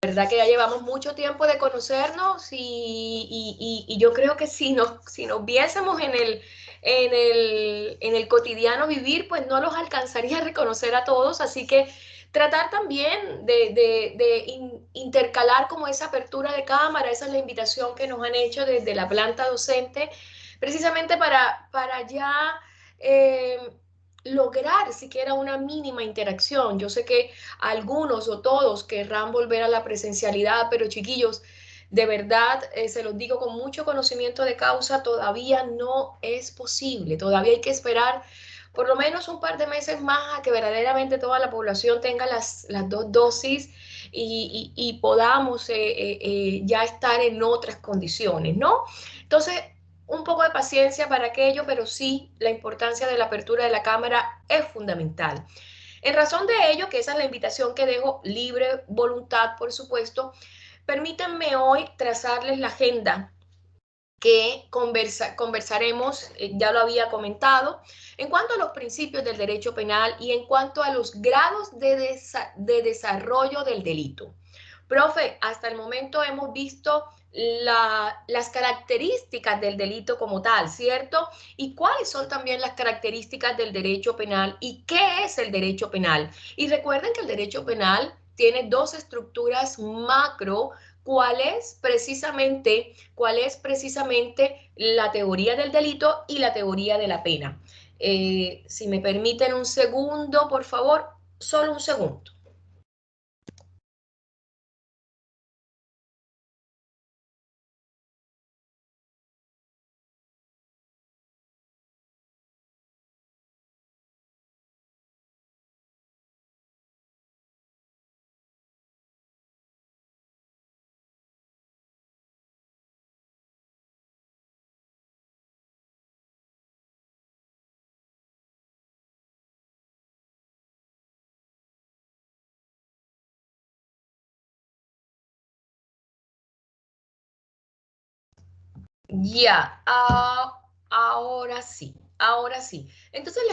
verdad que ya llevamos mucho tiempo de conocernos y yo creo que si nos viésemos en el cotidiano vivir, pues no los alcanzaría a reconocer a todos, así que tratar también de intercalar como esa apertura de cámara, esa es la invitación que nos han hecho desde la planta docente, precisamente para ya lograr siquiera una mínima interacción. Yo sé que algunos o todos querrán volver a la presencialidad, pero chiquillos, de verdad, se los digo con mucho conocimiento de causa, todavía no es posible, todavía hay que esperar por lo menos un par de meses más a que verdaderamente toda la población tenga las dos dosis y podamos ya estar en otras condiciones, ¿no? Entonces, un poco de paciencia para aquello, pero sí la importancia de la apertura de la cámara es fundamental. En razón de ello, que esa es la invitación que dejo, libre voluntad, por supuesto, permítanme hoy trazarles la agenda que conversaremos, ya lo había comentado, en cuanto a los principios del derecho penal y en cuanto a los grados de desarrollo del delito. Profe, hasta el momento hemos visto las características del delito como tal, ¿cierto? Y cuáles son también las características del derecho penal y qué es el derecho penal. Y recuerden que el derecho penal tiene dos estructuras macro. Cuál es precisamente la teoría del delito y la teoría de la pena? Si me permiten un segundo, por favor, solo un segundo. Ya, ahora sí, ahora sí. Entonces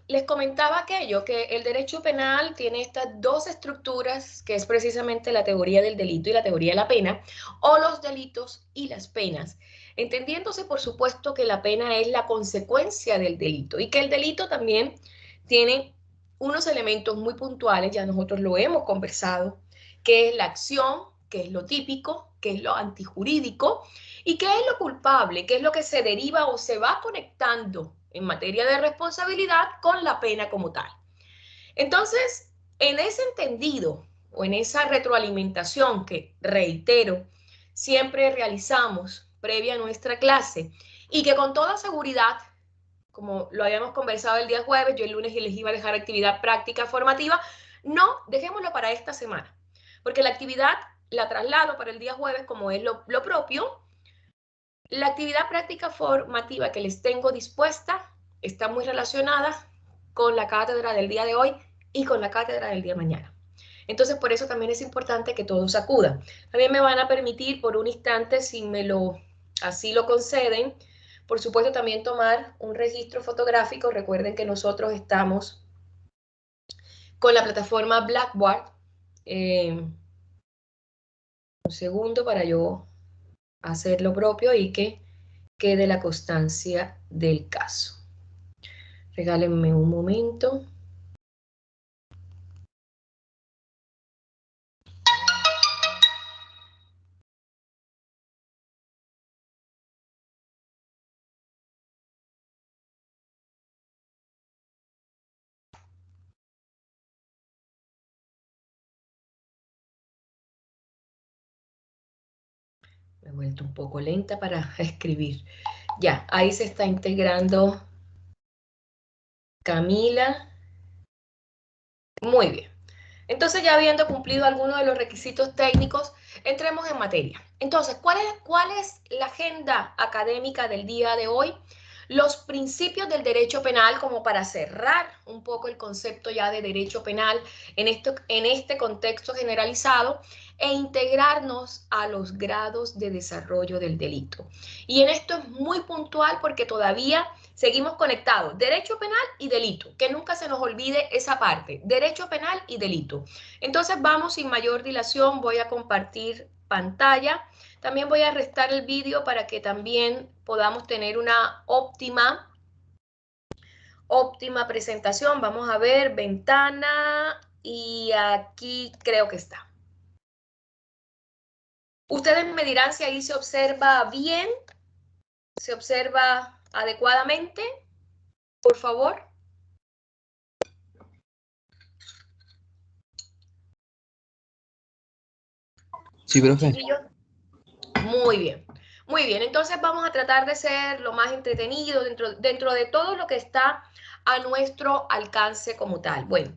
les comentaba aquello, que el derecho penal tiene estas dos estructuras, que es precisamente la teoría del delito y la teoría de la pena, o los delitos y las penas. Entendiéndose, por supuesto, que la pena es la consecuencia del delito y que el delito también tiene unos elementos muy puntuales, ya nosotros lo hemos conversado, que es la acción, que es lo típico, que es lo antijurídico, ¿y qué es lo culpable? ¿Qué es lo que se deriva o se va conectando en materia de responsabilidad con la pena como tal? Entonces, en ese entendido o en esa retroalimentación que, reitero, siempre realizamos previa a nuestra clase y que con toda seguridad, como lo habíamos conversado el día jueves, yo el lunes les iba a dejar actividad práctica formativa, no, dejémoslo para esta semana, porque la actividad la traslado para el día jueves como es lo propio. La actividad práctica formativa que les tengo dispuesta está muy relacionada con la cátedra del día de hoy y con la cátedra del día de mañana. Entonces, por eso también es importante que todos acudan. También me van a permitir por un instante, si así lo conceden, por supuesto también tomar un registro fotográfico. Recuerden que nosotros estamos con la plataforma Blackboard. Un segundo para yo hacer lo propio y que quede la constancia del caso. Regálenme un momento. Me he vuelto un poco lenta para escribir. Ya, ahí se está integrando Camila. Muy bien. Entonces, ya habiendo cumplido algunos de los requisitos técnicos, entremos en materia. Entonces, ¿cuál es la agenda académica del día de hoy? Los principios del derecho penal, como para cerrar un poco el concepto ya de derecho penal en este contexto generalizado, e integrarnos a los grados de desarrollo del delito. Y en esto es muy puntual porque todavía Seguimos conectados, derecho penal y delito, que nunca se nos olvide esa parte, derecho penal y delito. Entonces vamos sin mayor dilación, voy a compartir pantalla. También voy a restar el vídeo para que también podamos tener una óptima presentación. Vamos a ver, ventana, y aquí creo que está. Ustedes me dirán si ahí se observa bien, se observa adecuadamente, por favor. Sí, profe. Chiquillos. Muy bien. Muy bien, entonces vamos a tratar de ser lo más entretenido dentro de todo lo que está a nuestro alcance como tal. Bueno,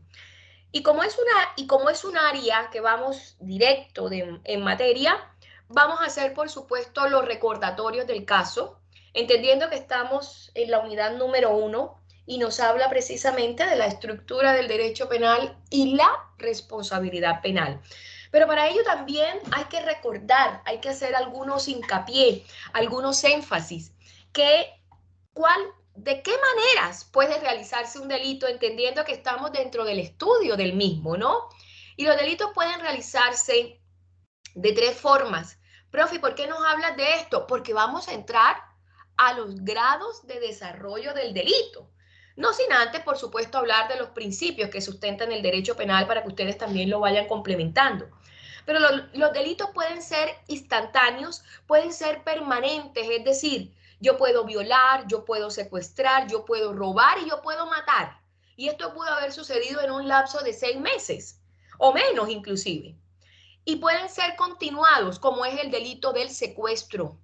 y como es un área que vamos directo en materia, vamos a hacer, por supuesto, los recordatorios del caso, entendiendo que estamos en la unidad número 1 y nos habla precisamente de la estructura del derecho penal y la responsabilidad penal. Pero para ello también hay que recordar, hay que hacer algunos hincapié, algunos énfasis, ¿de qué maneras puede realizarse un delito, entendiendo que estamos dentro del estudio del mismo, ¿no? Y los delitos pueden realizarse de 3 formas. Profe, ¿por qué nos hablas de esto? Porque vamos a entrar a los grados de desarrollo del delito. No sin antes, por supuesto, hablar de los principios que sustentan el derecho penal para que ustedes también lo vayan complementando. Pero los delitos pueden ser instantáneos, pueden ser permanentes, es decir, yo puedo violar, yo puedo secuestrar, yo puedo robar y yo puedo matar. Y esto pudo haber sucedido en un lapso de 6 meses o menos inclusive. Y pueden ser continuados, como es el delito del secuestro,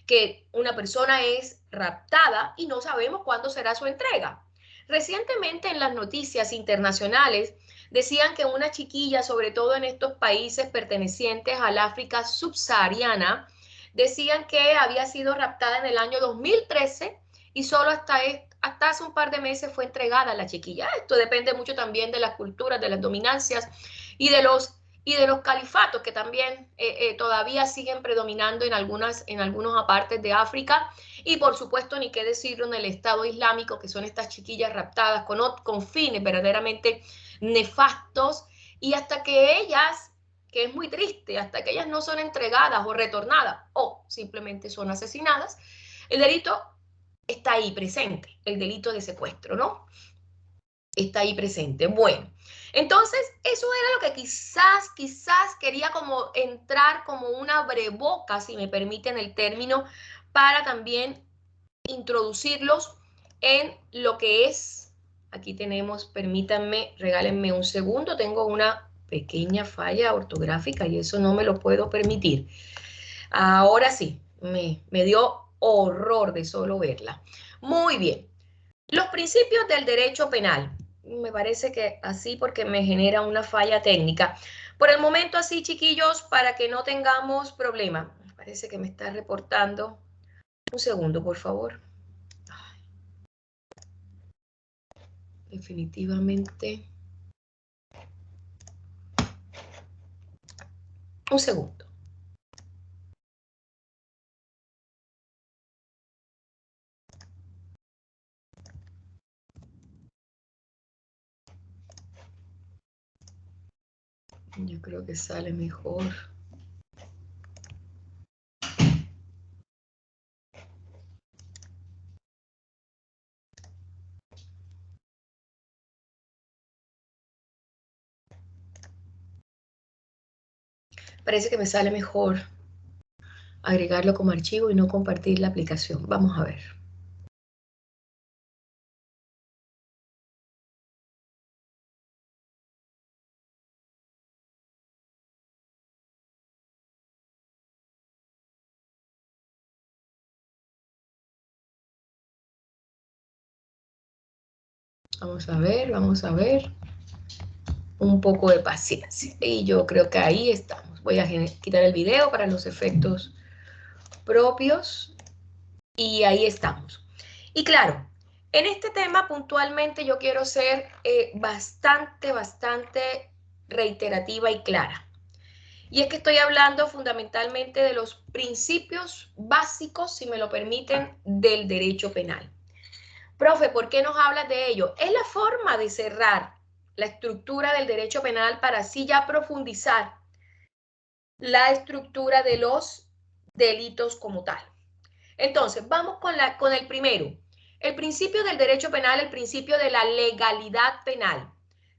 que una persona es raptada y no sabemos cuándo será su entrega. Recientemente en las noticias internacionales decían que una chiquilla, sobre todo en estos países pertenecientes al África subsahariana, decían que había sido raptada en el año 2013 y solo hasta hace un par de meses fue entregada a la chiquilla. Esto depende mucho también de las culturas, de las dominancias y de los califatos que también todavía siguen predominando en algunas partes de África, y por supuesto ni qué decirlo en el Estado Islámico, que son estas chiquillas raptadas con fines verdaderamente nefastos, y hasta que ellas, que es muy triste, hasta que ellas no son entregadas o retornadas o simplemente son asesinadas, el delito está ahí presente, el delito de secuestro, ¿no? Está ahí presente. Bueno, entonces eso era lo que quizás quería como entrar como una abreboca, si me permiten el término, para también introducirlos en lo que es, aquí tenemos, permítanme, regálenme un segundo, tengo una pequeña falla ortográfica y eso no me lo puedo permitir. Ahora sí, me dio horror de solo verla. Muy bien. Los principios del derecho penal. Me parece que así porque me genera una falla técnica. Por el momento así, chiquillos, para que no tengamos problema. Me parece que me está reportando. Un segundo, por favor. Ay, definitivamente. Un segundo. Yo creo que sale mejor. Parece que me sale mejor agregarlo como archivo y no compartir la aplicación. Vamos a ver. Vamos a ver, vamos a ver. Un poco de paciencia. Y yo creo que ahí estamos. Voy a quitar el video para los efectos propios. Y ahí estamos. Y claro, en este tema puntualmente yo quiero ser bastante reiterativa y clara. Y es que estoy hablando fundamentalmente de los principios básicos, si me lo permiten, del derecho penal. Profe, ¿por qué nos hablas de ello? Es la forma de cerrar la estructura del derecho penal para así ya profundizar la estructura de los delitos como tal. Entonces, vamos con el primero. El principio del derecho penal, el principio de la legalidad penal.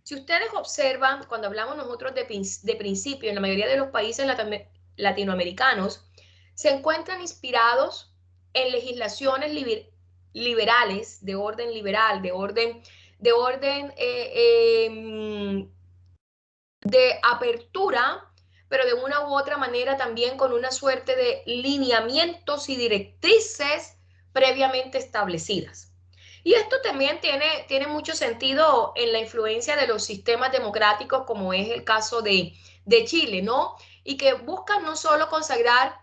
Si ustedes observan, cuando hablamos nosotros de principio, en la mayoría de los países latinoamericanos, se encuentran inspirados en legislaciones liberales, de orden liberal, de apertura, pero de una u otra manera también con una suerte de lineamientos y directrices previamente establecidas. Y esto también tiene mucho sentido en la influencia de los sistemas democráticos, como es el caso de Chile, ¿no? Y que buscan no solo consagrar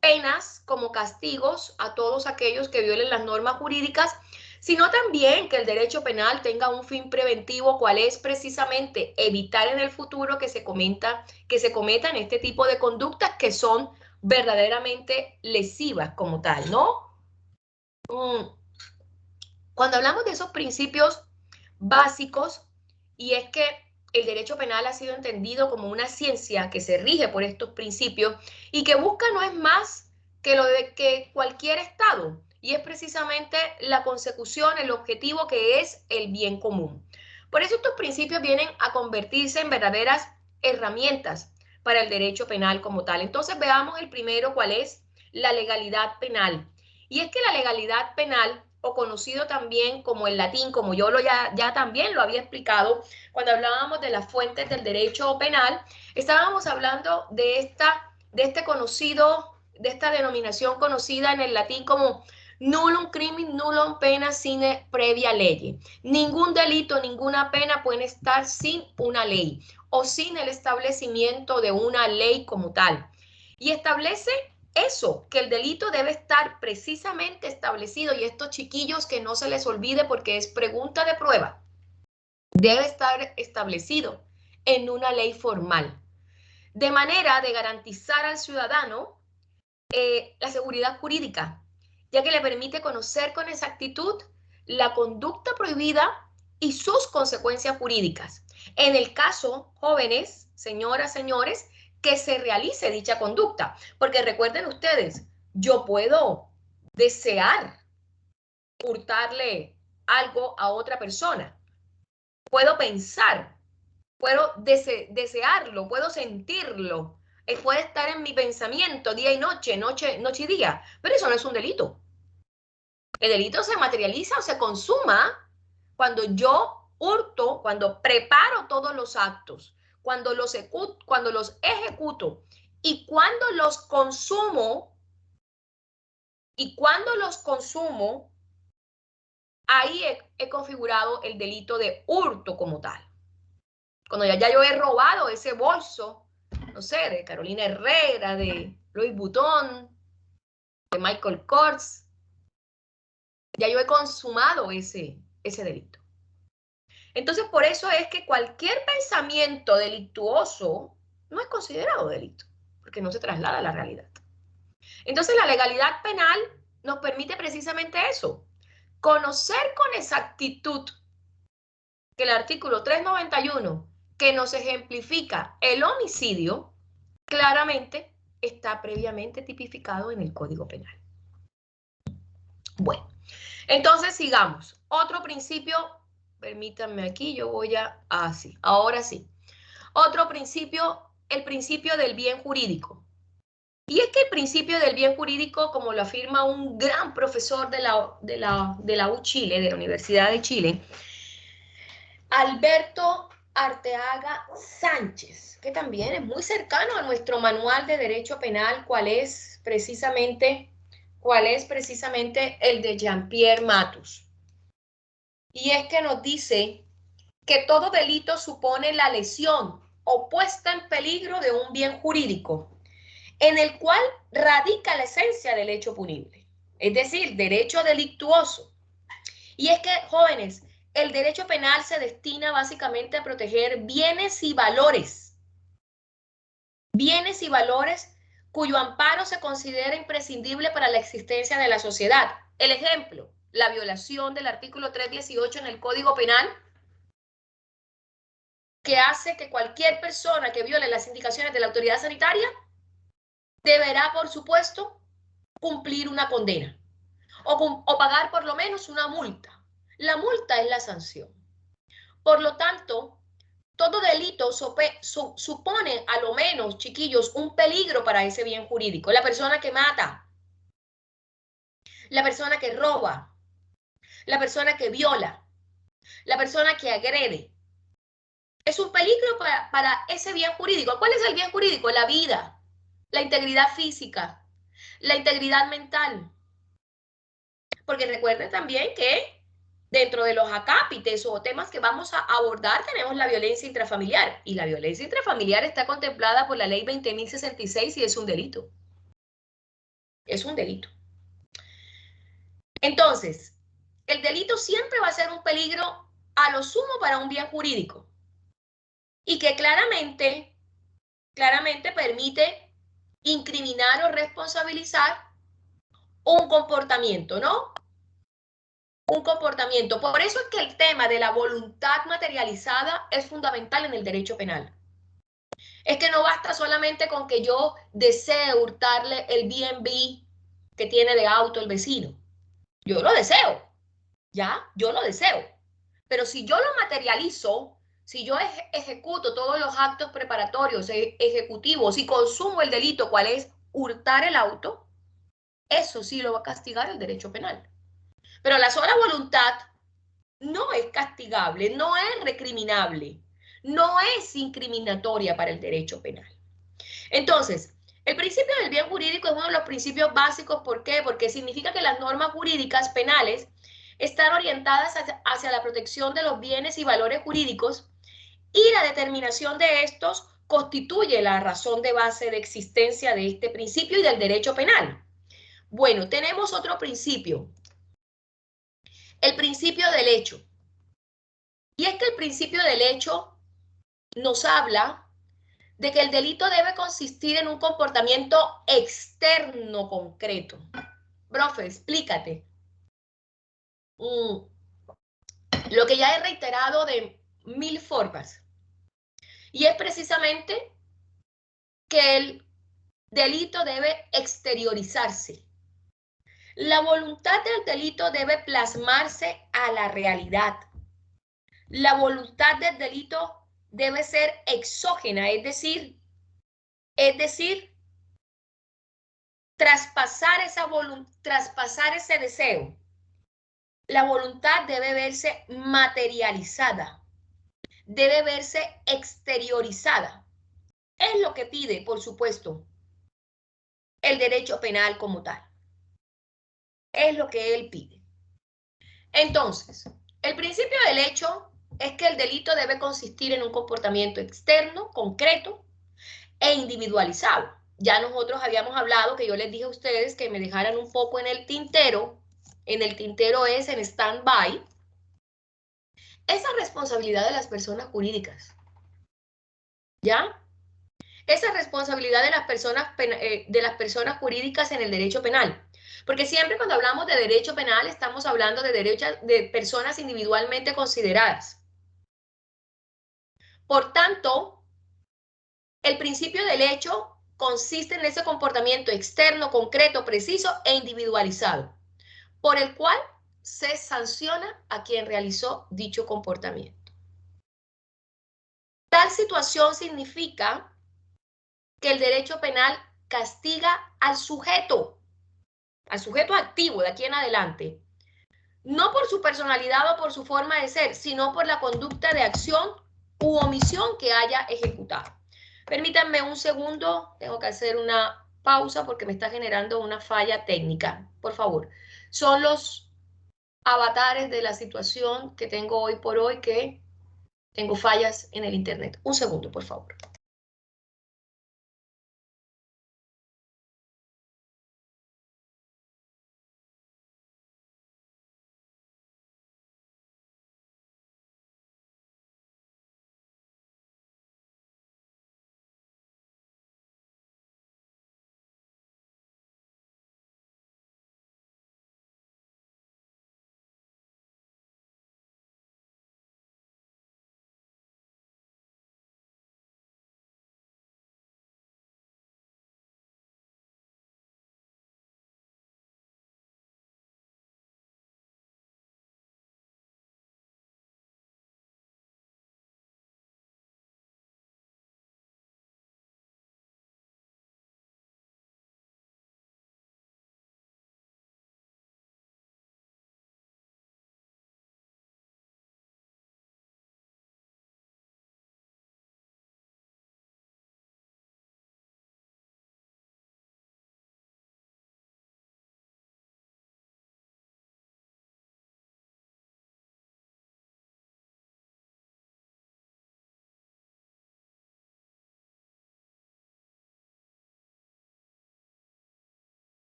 penas como castigos a todos aquellos que violen las normas jurídicas, sino también que el derecho penal tenga un fin preventivo, cual es precisamente evitar en el futuro que se cometan este tipo de conductas que son verdaderamente lesivas como tal, ¿no? Cuando hablamos de esos principios básicos, y es que el derecho penal ha sido entendido como una ciencia que se rige por estos principios y que busca no es más que lo de que cualquier Estado, y es precisamente la consecución, el objetivo que es el bien común. Por eso estos principios vienen a convertirse en verdaderas herramientas para el derecho penal como tal. Entonces veamos el primero, cuál es la legalidad penal. Y es que la legalidad penal, o conocido también como el latín, como yo ya también lo había explicado cuando hablábamos de las fuentes del derecho penal, estábamos hablando de esta denominación conocida en el latín como nullum crimen, nullum pena sine previa ley. Ningún delito, ninguna pena pueden estar sin una ley o sin el establecimiento de una ley como tal. Y establece eso, que el delito debe estar precisamente establecido, y estos chiquillos que no se les olvide porque es pregunta de prueba, debe estar establecido en una ley formal, de manera de garantizar al ciudadano la seguridad jurídica, ya que le permite conocer con exactitud la conducta prohibida y sus consecuencias jurídicas. En el caso, jóvenes, señoras, señores, que se realice dicha conducta. Porque recuerden ustedes, yo puedo desear hurtarle algo a otra persona. Puedo pensar, puedo desearlo, puedo sentirlo. Puede estar en mi pensamiento día y noche, noche y día, pero eso no es un delito. El delito se materializa o se consuma cuando yo hurto, cuando preparo todos los actos, cuando los ejecuto y cuando los consumo, ahí he configurado el delito de hurto como tal. Cuando ya yo he robado ese bolso, no sé, de Carolina Herrera, de Louis Vuitton, de Michael Kors, ya yo he consumado ese delito. Entonces, por eso es que cualquier pensamiento delictuoso no es considerado delito, porque no se traslada a la realidad. Entonces, la legalidad penal nos permite precisamente eso, conocer con exactitud que el artículo 391, que nos ejemplifica el homicidio, claramente está previamente tipificado en el Código Penal. Bueno, entonces sigamos. Otro principio, permítanme aquí, yo voy así, ahora sí. Otro principio, el principio del bien jurídico. Y es que el principio del bien jurídico, como lo afirma un gran profesor de la U Chile, de la Universidad de Chile, Alberto Arteaga Sánchez, que también es muy cercano a nuestro manual de derecho penal, cuál es precisamente el de Jean-Pierre Matus. Y es que nos dice que todo delito supone la lesión o puesta en peligro de un bien jurídico, en el cual radica la esencia del hecho punible, es decir, derecho delictuoso. Y es que, jóvenes, el derecho penal se destina básicamente a proteger bienes y valores cuyo amparo se considera imprescindible para la existencia de la sociedad. El ejemplo, la violación del artículo 318 en el Código Penal, que hace que cualquier persona que viole las indicaciones de la autoridad sanitaria deberá, por supuesto, cumplir una condena o pagar por lo menos una multa. La multa es la sanción. Por lo tanto, todo delito supone a lo menos, chiquillos, un peligro para ese bien jurídico. La persona que mata, la persona que roba, la persona que viola, la persona que agrede. Es un peligro para ese bien jurídico. ¿Cuál es el bien jurídico? La vida, la integridad física, la integridad mental. Porque recuerden también que dentro de los acápites o temas que vamos a abordar tenemos la violencia intrafamiliar. Y la violencia intrafamiliar está contemplada por la ley 20.066 y es un delito. Es un delito. Entonces, el delito siempre va a ser un peligro a lo sumo para un bien jurídico. Y que claramente permite incriminar o responsabilizar un comportamiento, ¿no? Un comportamiento. Por eso es que el tema de la voluntad materializada es fundamental en el derecho penal. Es que no basta solamente con que yo desee hurtarle el B&B que tiene de auto el vecino. Yo lo deseo, ¿ya? Yo lo deseo. Pero si yo lo materializo, si yo ejecuto todos los actos preparatorios, ejecutivos y consumo el delito, ¿cuál es? Hurtar el auto, eso sí lo va a castigar el derecho penal. Pero la sola voluntad no es castigable, no es recriminable, no es incriminatoria para el derecho penal. Entonces, el principio del bien jurídico es uno de los principios básicos. ¿Por qué? Porque significa que las normas jurídicas penales están orientadas hacia la protección de los bienes y valores jurídicos y la determinación de estos constituye la razón de base de existencia de este principio y del derecho penal. Bueno, tenemos otro principio, el principio del hecho. Y es que el principio del hecho nos habla de que el delito debe consistir en un comportamiento externo concreto. Profe, explícate. Lo que ya he reiterado de 1000 formas. Y es precisamente que el delito debe exteriorizarse. La voluntad del delito debe plasmarse a la realidad. La voluntad del delito debe ser exógena, es decir, traspasar ese deseo. La voluntad debe verse materializada, debe verse exteriorizada. Es lo que pide, por supuesto, el derecho penal como tal. Es lo que él pide. Entonces, el principio del hecho es que el delito debe consistir en un comportamiento externo, concreto e individualizado. Ya nosotros habíamos hablado, que yo les dije a ustedes que me dejaran un poco en el tintero es en stand-by, esa responsabilidad de las personas jurídicas, ¿ya? Esa responsabilidad de las personas jurídicas en el derecho penal. Porque siempre cuando hablamos de derecho penal estamos hablando de derechos de personas individualmente consideradas. Por tanto, el principio del hecho consiste en ese comportamiento externo, concreto, preciso e individualizado, por el cual se sanciona a quien realizó dicho comportamiento. Tal situación significa que el derecho penal castiga al sujeto activo de aquí en adelante, no por su personalidad o por su forma de ser, sino por la conducta de acción u omisión que haya ejecutado. Permítanme un segundo, tengo que hacer una pausa porque me está generando una falla técnica. Por favor, son los avatares de la situación que tengo hoy por hoy, que tengo fallas en el internet. Un segundo, por favor.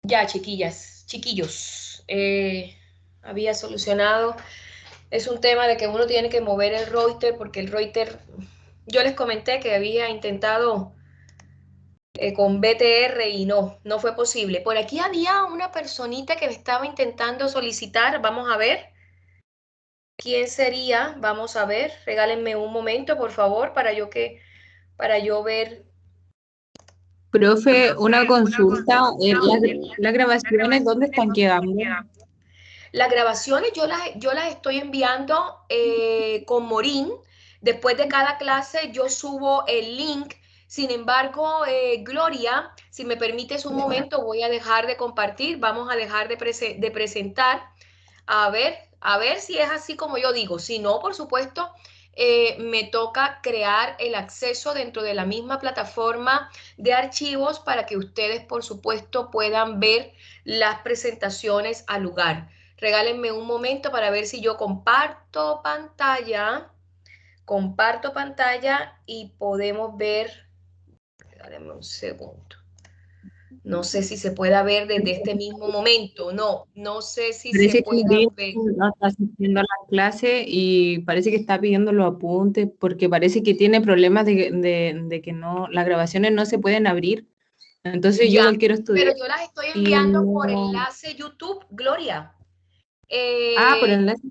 Ya, chiquillas, chiquillos, había solucionado. Es un tema de que uno tiene que mover el router porque el router, yo les comenté que había intentado con BTR y no fue posible. Por aquí había una personita que me estaba intentando solicitar. Vamos a ver quién sería. Vamos a ver. Regálenme un momento, por favor, para yo ver. Profe, una consulta, las grabaciones, ¿dónde están quedando? Las grabaciones yo las estoy enviando con Morín. Después de cada clase yo subo el link. Sin embargo, Gloria, si me permites un momento, voy a dejar de compartir. Vamos a dejar de presentar. A ver si es así como yo digo. Si no, por supuesto, me toca crear el acceso dentro de la misma plataforma de archivos para que ustedes, por supuesto, puedan ver las presentaciones al lugar. Regálenme un momento para ver si yo comparto pantalla y podemos ver. Regálenme un segundo. No sé si se pueda ver desde este mismo momento. No sé si se Parece que pueda María ver. no está asistiendo a la clase y parece que está pidiendo los apuntes porque parece que tiene problemas de que no, las grabaciones no se pueden abrir. Entonces yo Ya, igual quiero pero estudiar yo las estoy y enviando por no... enlace YouTube, Gloria. Ah, por Eh, enlace.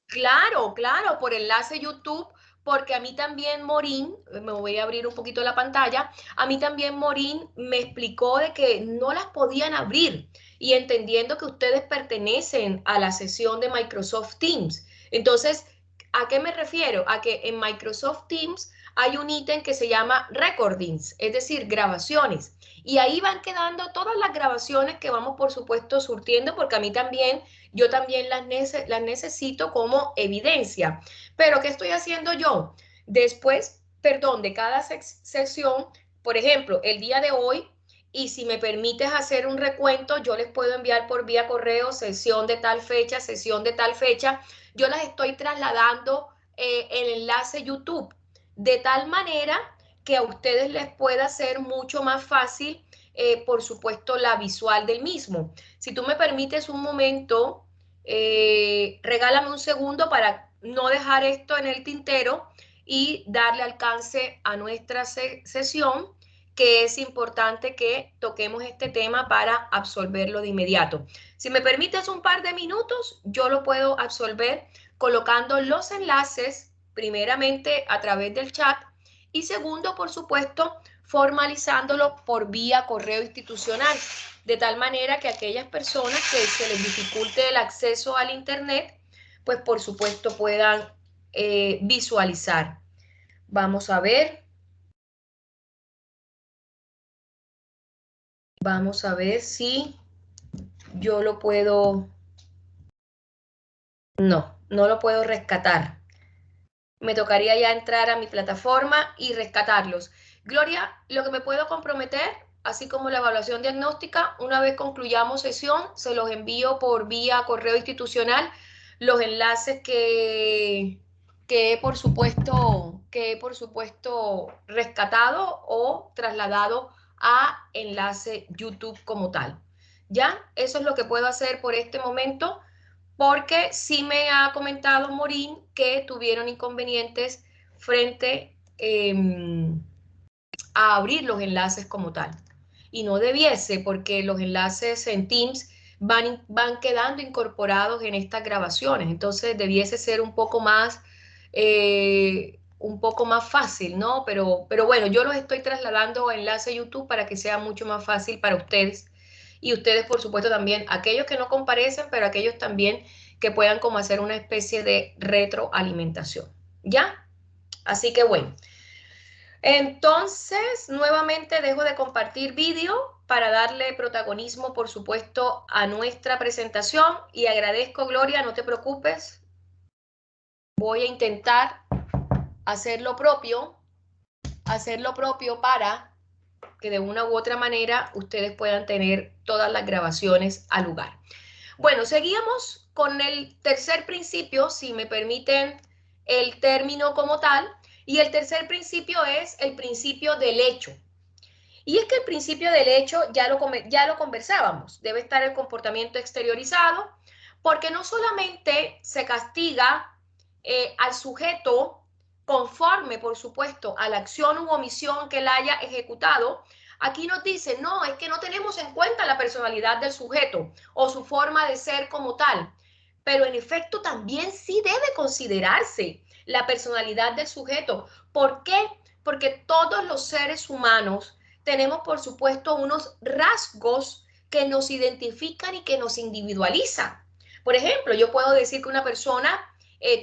claro, por enlace YouTube, porque a mí también Morín, me voy a abrir un poquito la pantalla, a mí también Morín me explicó de que no las podían abrir y entendiendo que ustedes pertenecen a la sesión de Microsoft Teams. Entonces, ¿a qué me refiero? A que en Microsoft Teams hay un ítem que se llama recordings, es decir, grabaciones. Y ahí van quedando todas las grabaciones que vamos, por supuesto, surtiendo, porque a mí también yo también las necesito como evidencia. Pero ¿qué estoy haciendo yo? Después, perdón, de cada sesión, por ejemplo, el día de hoy, y si me permites hacer un recuento, yo les puedo enviar por vía correo sesión de tal fecha, sesión de tal fecha. Yo las estoy trasladando el enlace YouTube, de tal manera que a ustedes les pueda ser mucho más fácil, por supuesto, la visual del mismo. Si tú me permites un momento, regálame un segundo para no dejar esto en el tintero y darle alcance a nuestra sesión, que es importante que toquemos este tema para absolverlo de inmediato. Si me permites un par de minutos, yo lo puedo absolver colocando los enlaces, primeramente a través del chat y segundo, por supuesto, formalizándolo por vía correo institucional, de tal manera que aquellas personas que se les dificulte el acceso al Internet, pues por supuesto puedan visualizar. Vamos a ver. Vamos a ver si yo lo puedo... No lo puedo rescatar. Me tocaría ya entrar a mi plataforma y rescatarlos. Gloria, lo que me puedo comprometer, así como la evaluación diagnóstica, una vez concluyamos sesión, se los envío por vía correo institucional, los enlaces que he por supuesto rescatado o trasladado a enlace YouTube como tal. ¿Ya? Eso es lo que puedo hacer por este momento, porque sí me ha comentado Morín que tuvieron inconvenientes frente a abrir los enlaces como tal. Y no debiese, porque los enlaces en Teams van quedando incorporados en estas grabaciones. Entonces debiese ser un poco más fácil, ¿no? Pero bueno, yo los estoy trasladando a enlace YouTube para que sea mucho más fácil para ustedes. Y ustedes, por supuesto, también, aquellos que no comparecen, pero aquellos también que puedan como hacer una especie de retroalimentación. ¿Ya? Así que bueno. Entonces, nuevamente dejo de compartir vídeo para darle protagonismo, por supuesto, a nuestra presentación y agradezco, Gloria, no te preocupes. Voy a intentar hacer lo propio para que de una u otra manera ustedes puedan tener todas las grabaciones al lugar. Bueno, seguíamos con el tercer principio, si me permiten el término como tal, y el tercer principio es el principio del hecho. Y es que el principio del hecho ya lo conversábamos, debe estar el comportamiento exteriorizado, porque no solamente se castiga al sujeto conforme, por supuesto, a la acción u omisión que él haya ejecutado. Aquí nos dice, no, es que no tenemos en cuenta la personalidad del sujeto o su forma de ser como tal, pero en efecto también sí debe considerarse la personalidad del sujeto. ¿Por qué? Porque todos los seres humanos tenemos, por supuesto, unos rasgos que nos identifican y que nos individualizan. Por ejemplo, yo puedo decir que una persona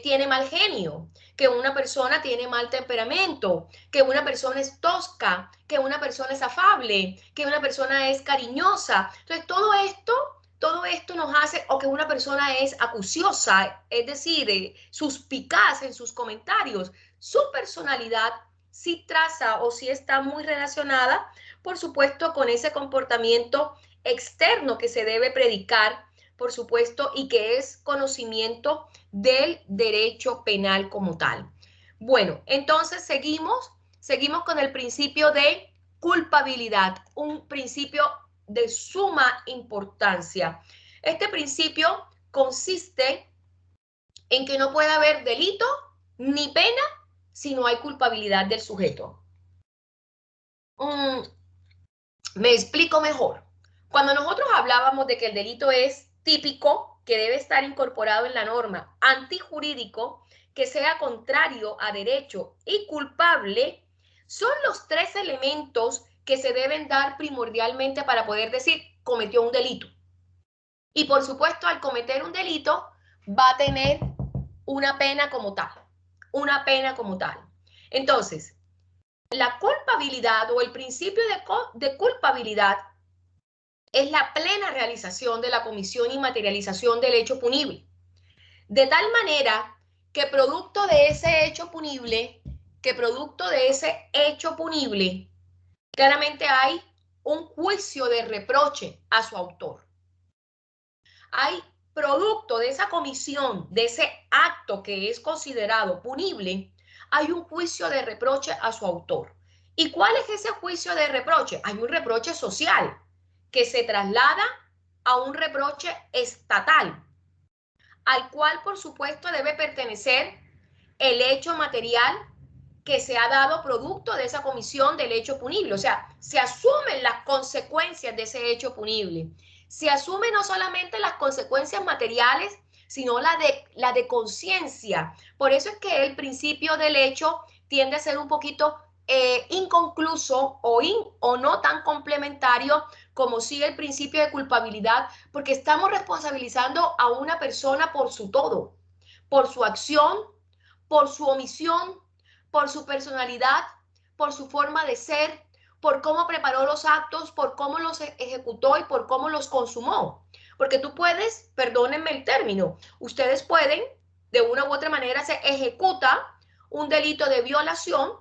tiene mal genio, que una persona tiene mal temperamento, que una persona es tosca, que una persona es afable, que una persona es cariñosa. Entonces, todo esto nos hace, o que una persona es acuciosa, es decir, suspicaz en sus comentarios. Su personalidad sí traza o sí está muy relacionada, por supuesto, con ese comportamiento externo que se debe predicar, por supuesto, y que es conocimiento del derecho penal como tal. Bueno, entonces seguimos con el principio de culpabilidad, un principio de suma importancia. Este principio consiste en que no puede haber delito ni pena si no hay culpabilidad del sujeto. Me explico mejor. Cuando nosotros hablábamos de que el delito es típico, que debe estar incorporado en la norma, antijurídico, que sea contrario a derecho y culpable, son los tres elementos que se deben dar primordialmente para poder decir cometió un delito. Y por supuesto, al cometer un delito, va a tener una pena como tal, una pena como tal. Entonces, la culpabilidad o el principio de culpabilidad es la plena realización de la comisión y materialización del hecho punible. De tal manera que producto de ese hecho punible, claramente hay un juicio de reproche a su autor. Hay producto de esa comisión, de ese acto que es considerado punible, hay un juicio de reproche a su autor. ¿Y cuál es ese juicio de reproche? Hay un reproche social que se traslada a un reproche estatal, al cual por supuesto debe pertenecer el hecho material que se ha dado producto de esa comisión del hecho punible. O sea, se asumen las consecuencias de ese hecho punible. Se asumen no solamente las consecuencias materiales, sino la de conciencia. Por eso es que el principio del hecho tiende a ser un poquito inconcluso o no tan complementario como sí el principio de culpabilidad, porque estamos responsabilizando a una persona por su todo, por su acción, por su omisión, por su personalidad, por su forma de ser, por cómo preparó los actos, por cómo los ejecutó y por cómo los consumó. Porque tú puedes, perdónenme el término, ustedes pueden, de una u otra manera, se ejecuta un delito de violación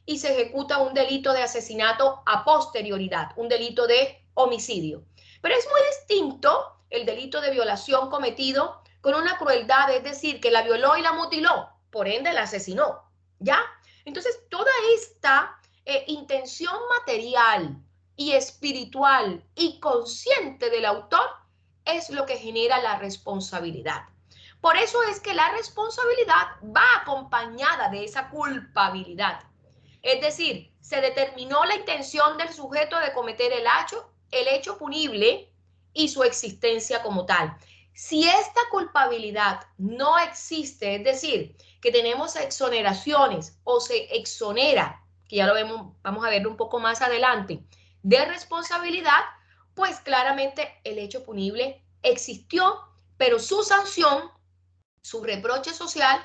y se ejecuta un delito de asesinato a posterioridad, un delito de homicidio. Pero es muy distinto el delito de violación cometido con una crueldad, es decir, que la violó y la mutiló, por ende la asesinó, ¿ya? Entonces, toda esta intención material y espiritual y consciente del autor es lo que genera la responsabilidad. Por eso es que la responsabilidad va acompañada de esa culpabilidad. Es decir, se determinó la intención del sujeto de cometer el hecho punible y su existencia como tal. Si esta culpabilidad no existe, es decir, que tenemos exoneraciones o se exonera, que ya lo vemos, vamos a verlo un poco más adelante, de responsabilidad, pues claramente el hecho punible existió, pero su sanción, su reproche social,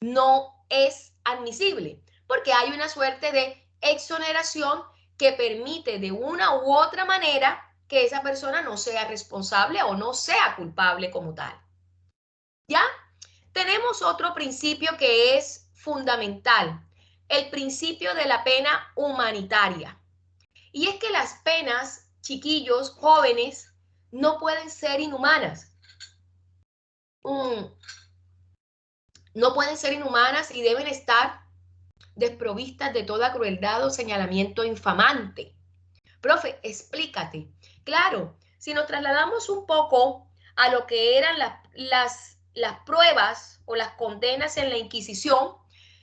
no es admisible, porque hay una suerte de exoneración que permite de una u otra manera que esa persona no sea responsable o no sea culpable como tal. ¿Ya? Tenemos otro principio que es fundamental, el principio de la pena humanitaria. Y es que las penas, chiquillos, jóvenes, no pueden ser inhumanas. No pueden ser inhumanas y deben estar desprovistas de toda crueldad o señalamiento infamante. Profe, explícate. Claro, si nos trasladamos un poco a lo que eran las pruebas o las condenas en la Inquisición,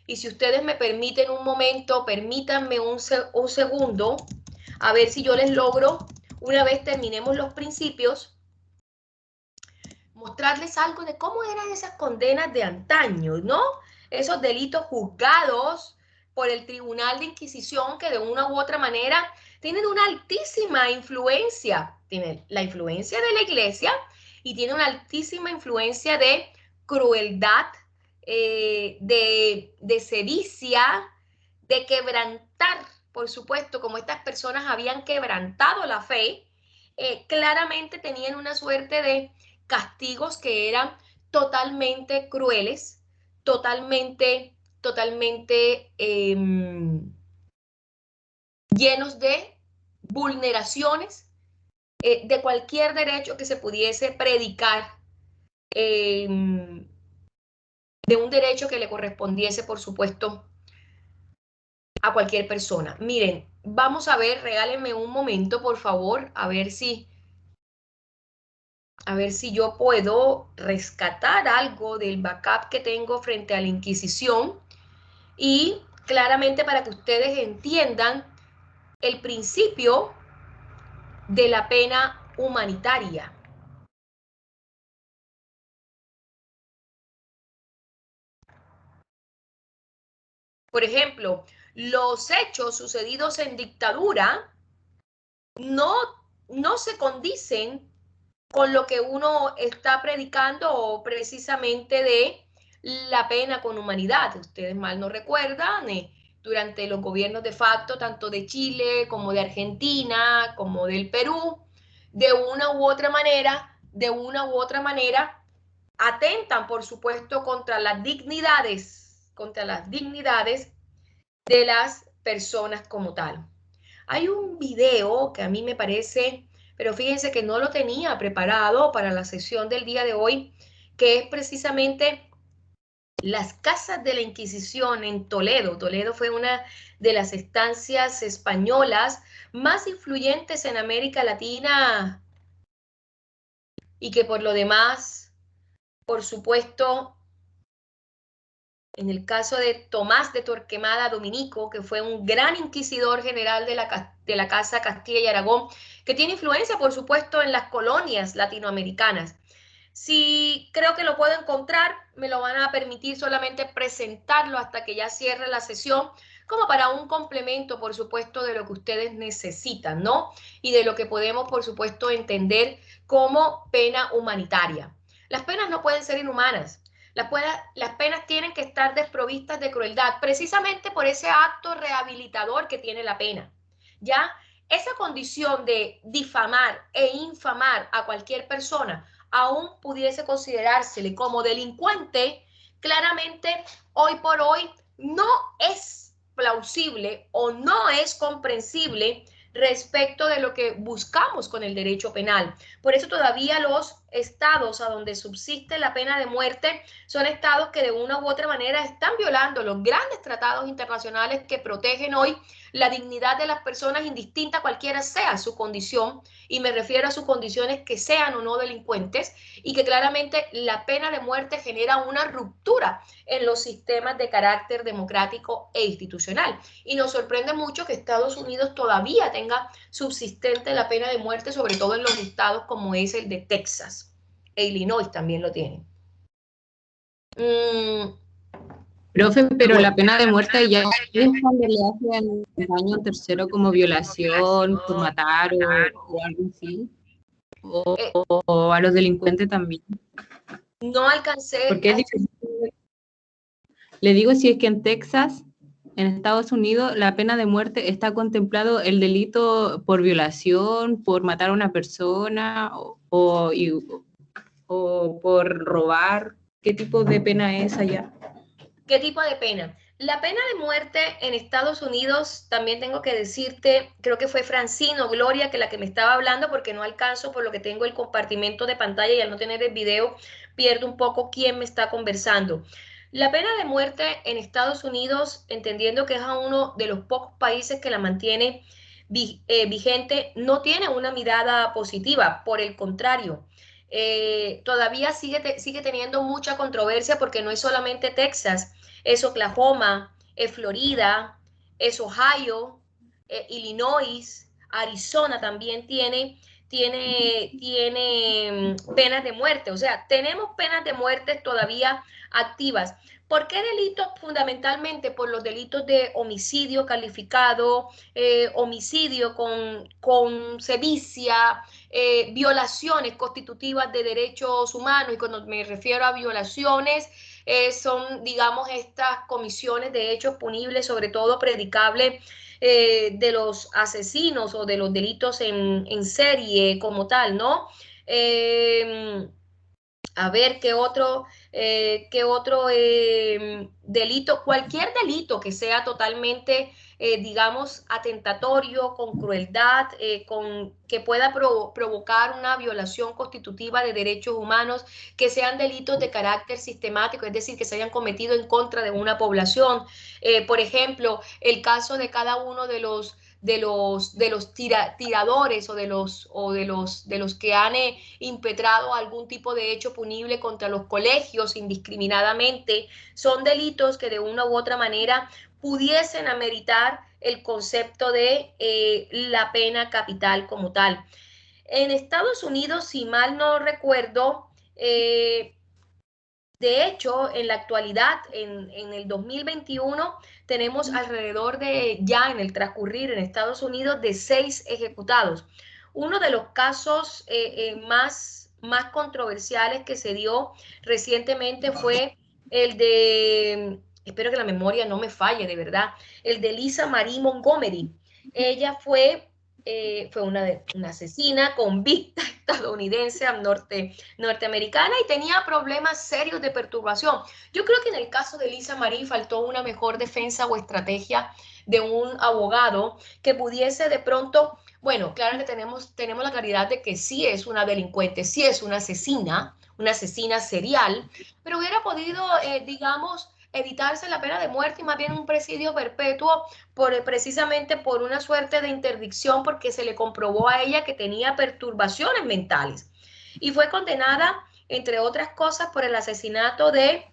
y si ustedes me permiten un momento, permítanme un segundo, a ver si yo les logro, una vez terminemos los principios, mostrarles algo de cómo eran esas condenas de antaño, ¿no? Esos delitos juzgados por el Tribunal de Inquisición que de una u otra manera tienen una altísima influencia, tienen la influencia de la Iglesia y tiene una altísima influencia de crueldad, de sedicia, de quebrantar, por supuesto, como estas personas habían quebrantado la fe, claramente tenían una suerte de castigos que eran totalmente crueles, totalmente llenos de vulneraciones de cualquier derecho que se pudiese predicar, de un derecho que le correspondiese, por supuesto, a cualquier persona. Miren, vamos a ver, regálenme un momento, por favor, a ver si yo puedo rescatar algo del backup que tengo frente a la Inquisición y claramente para que ustedes entiendan el principio de la pena humanitaria. Por ejemplo, los hechos sucedidos en dictadura no se condicen con lo que uno está predicando o precisamente de la pena con humanidad. Ustedes mal no recuerdan, durante los gobiernos de facto, tanto de Chile como de Argentina, como del Perú, de una u otra manera, atentan, por supuesto, contra las dignidades de las personas como tal. Hay un video que a mí me parece, pero fíjense que no lo tenía preparado para la sesión del día de hoy, que es precisamente las casas de la Inquisición en Toledo. Toledo fue una de las estancias españolas más influyentes en América Latina y que por lo demás, por supuesto, en el caso de Tomás de Torquemada Dominico, que fue un gran inquisidor general de la Casa Castilla y Aragón, que tiene influencia, por supuesto, en las colonias latinoamericanas. Si creo que lo puedo encontrar, me lo van a permitir solamente presentarlo hasta que ya cierre la sesión, como para un complemento, por supuesto, de lo que ustedes necesitan, ¿no? Y de lo que podemos, por supuesto, entender como pena humanitaria. Las penas no pueden ser inhumanas. Las penas tienen que estar desprovistas de crueldad, precisamente por ese acto rehabilitador que tiene la pena. ¿Ya? Esa condición de difamar e infamar a cualquier persona, aún pudiese considerársele como delincuente, claramente hoy por hoy no es plausible o no es comprensible respecto de lo que buscamos con el derecho penal. Por eso todavía los estados a donde subsiste la pena de muerte son estados que de una u otra manera están violando los grandes tratados internacionales que protegen hoy la dignidad de las personas indistinta cualquiera sea su condición, y me refiero a sus condiciones que sean o no delincuentes, y que claramente la pena de muerte genera una ruptura en los sistemas de carácter democrático e institucional. Y nos sorprende mucho que Estados Unidos todavía tenga subsistente la pena de muerte, sobre todo en los estados como es el de Texas. E Illinois también lo tiene. Profe, pero la pena de muerte ya es cuando le hacen daño tercero como violación, por matar o algo así. O a los delincuentes también. No alcancé. Porque es difícil. Le digo, si es que en Texas, en Estados Unidos, la pena de muerte está contemplado el delito por violación, por matar a una persona o por robar. ¿Qué tipo de pena es allá? ¿Qué tipo de pena? La pena de muerte en Estados Unidos, también tengo que decirte, creo que fue Francino Gloria que la que me estaba hablando, porque no alcanzo por lo que tengo el compartimento de pantalla y al no tener el video pierdo un poco quién me está conversando. La pena de muerte en Estados Unidos, entendiendo que es a uno de los pocos países que la mantiene vigente no tiene una mirada positiva, por el contrario. Todavía sigue teniendo mucha controversia porque no es solamente Texas, es Oklahoma, es Florida, es Ohio, Illinois, Arizona también tiene penas de muerte. O sea, tenemos penas de muerte todavía activas. ¿Por qué delitos? Fundamentalmente por los delitos de homicidio calificado, homicidio con sevicia, violaciones constitutivas de derechos humanos, y cuando me refiero a violaciones, son, digamos, estas comisiones de hechos punibles, sobre todo predicables, de los asesinos o de los delitos en serie como tal, ¿no? A ver, qué otro delito, cualquier delito que sea totalmente, digamos, atentatorio, con crueldad, que pueda provocar una violación constitutiva de derechos humanos, que sean delitos de carácter sistemático, es decir, que se hayan cometido en contra de una población. Por ejemplo, el caso de cada uno de los tiradores o de los que han impetrado algún tipo de hecho punible contra los colegios indiscriminadamente, son delitos que de una u otra manera pudiesen ameritar el concepto de la pena capital como tal. En Estados Unidos, si mal no recuerdo, de hecho, en la actualidad, en el 2021, tenemos alrededor de, ya en el transcurrir en Estados Unidos, de 6 ejecutados. Uno de los casos más controversiales que se dio recientemente fue el de, espero que la memoria no me falle, de verdad, el de Lisa Marie Montgomery. Ella fue una asesina convicta estadounidense norteamericana y tenía problemas serios de perturbación. Yo creo que en el caso de Lisa Marie faltó una mejor defensa o estrategia de un abogado que pudiese de pronto, bueno, claro que tenemos la claridad de que sí es una delincuente, sí es una asesina serial, pero hubiera podido, digamos, evitarse la pena de muerte y más bien un presidio perpetuo precisamente por una suerte de interdicción, porque se le comprobó a ella que tenía perturbaciones mentales. Y fue condenada, entre otras cosas, por el asesinato de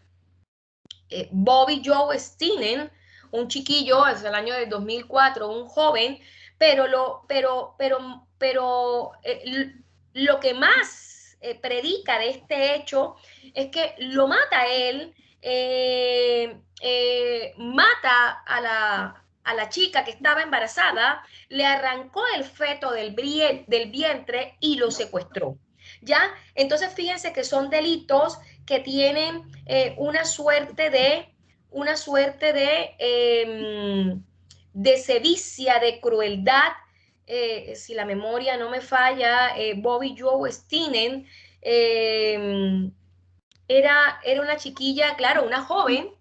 Bobby Joe Stienen, un chiquillo, hacia el año de 2004, un joven, pero lo que más predica de este hecho es que lo mata a él, mata a la chica que estaba embarazada, le arrancó el feto del vientre y lo secuestró. ¿Ya? Entonces, fíjense que son delitos que tienen una suerte de sevicia, de crueldad. Si la memoria no me falla, Bobby Joe Stienen era una chiquilla, claro, una joven,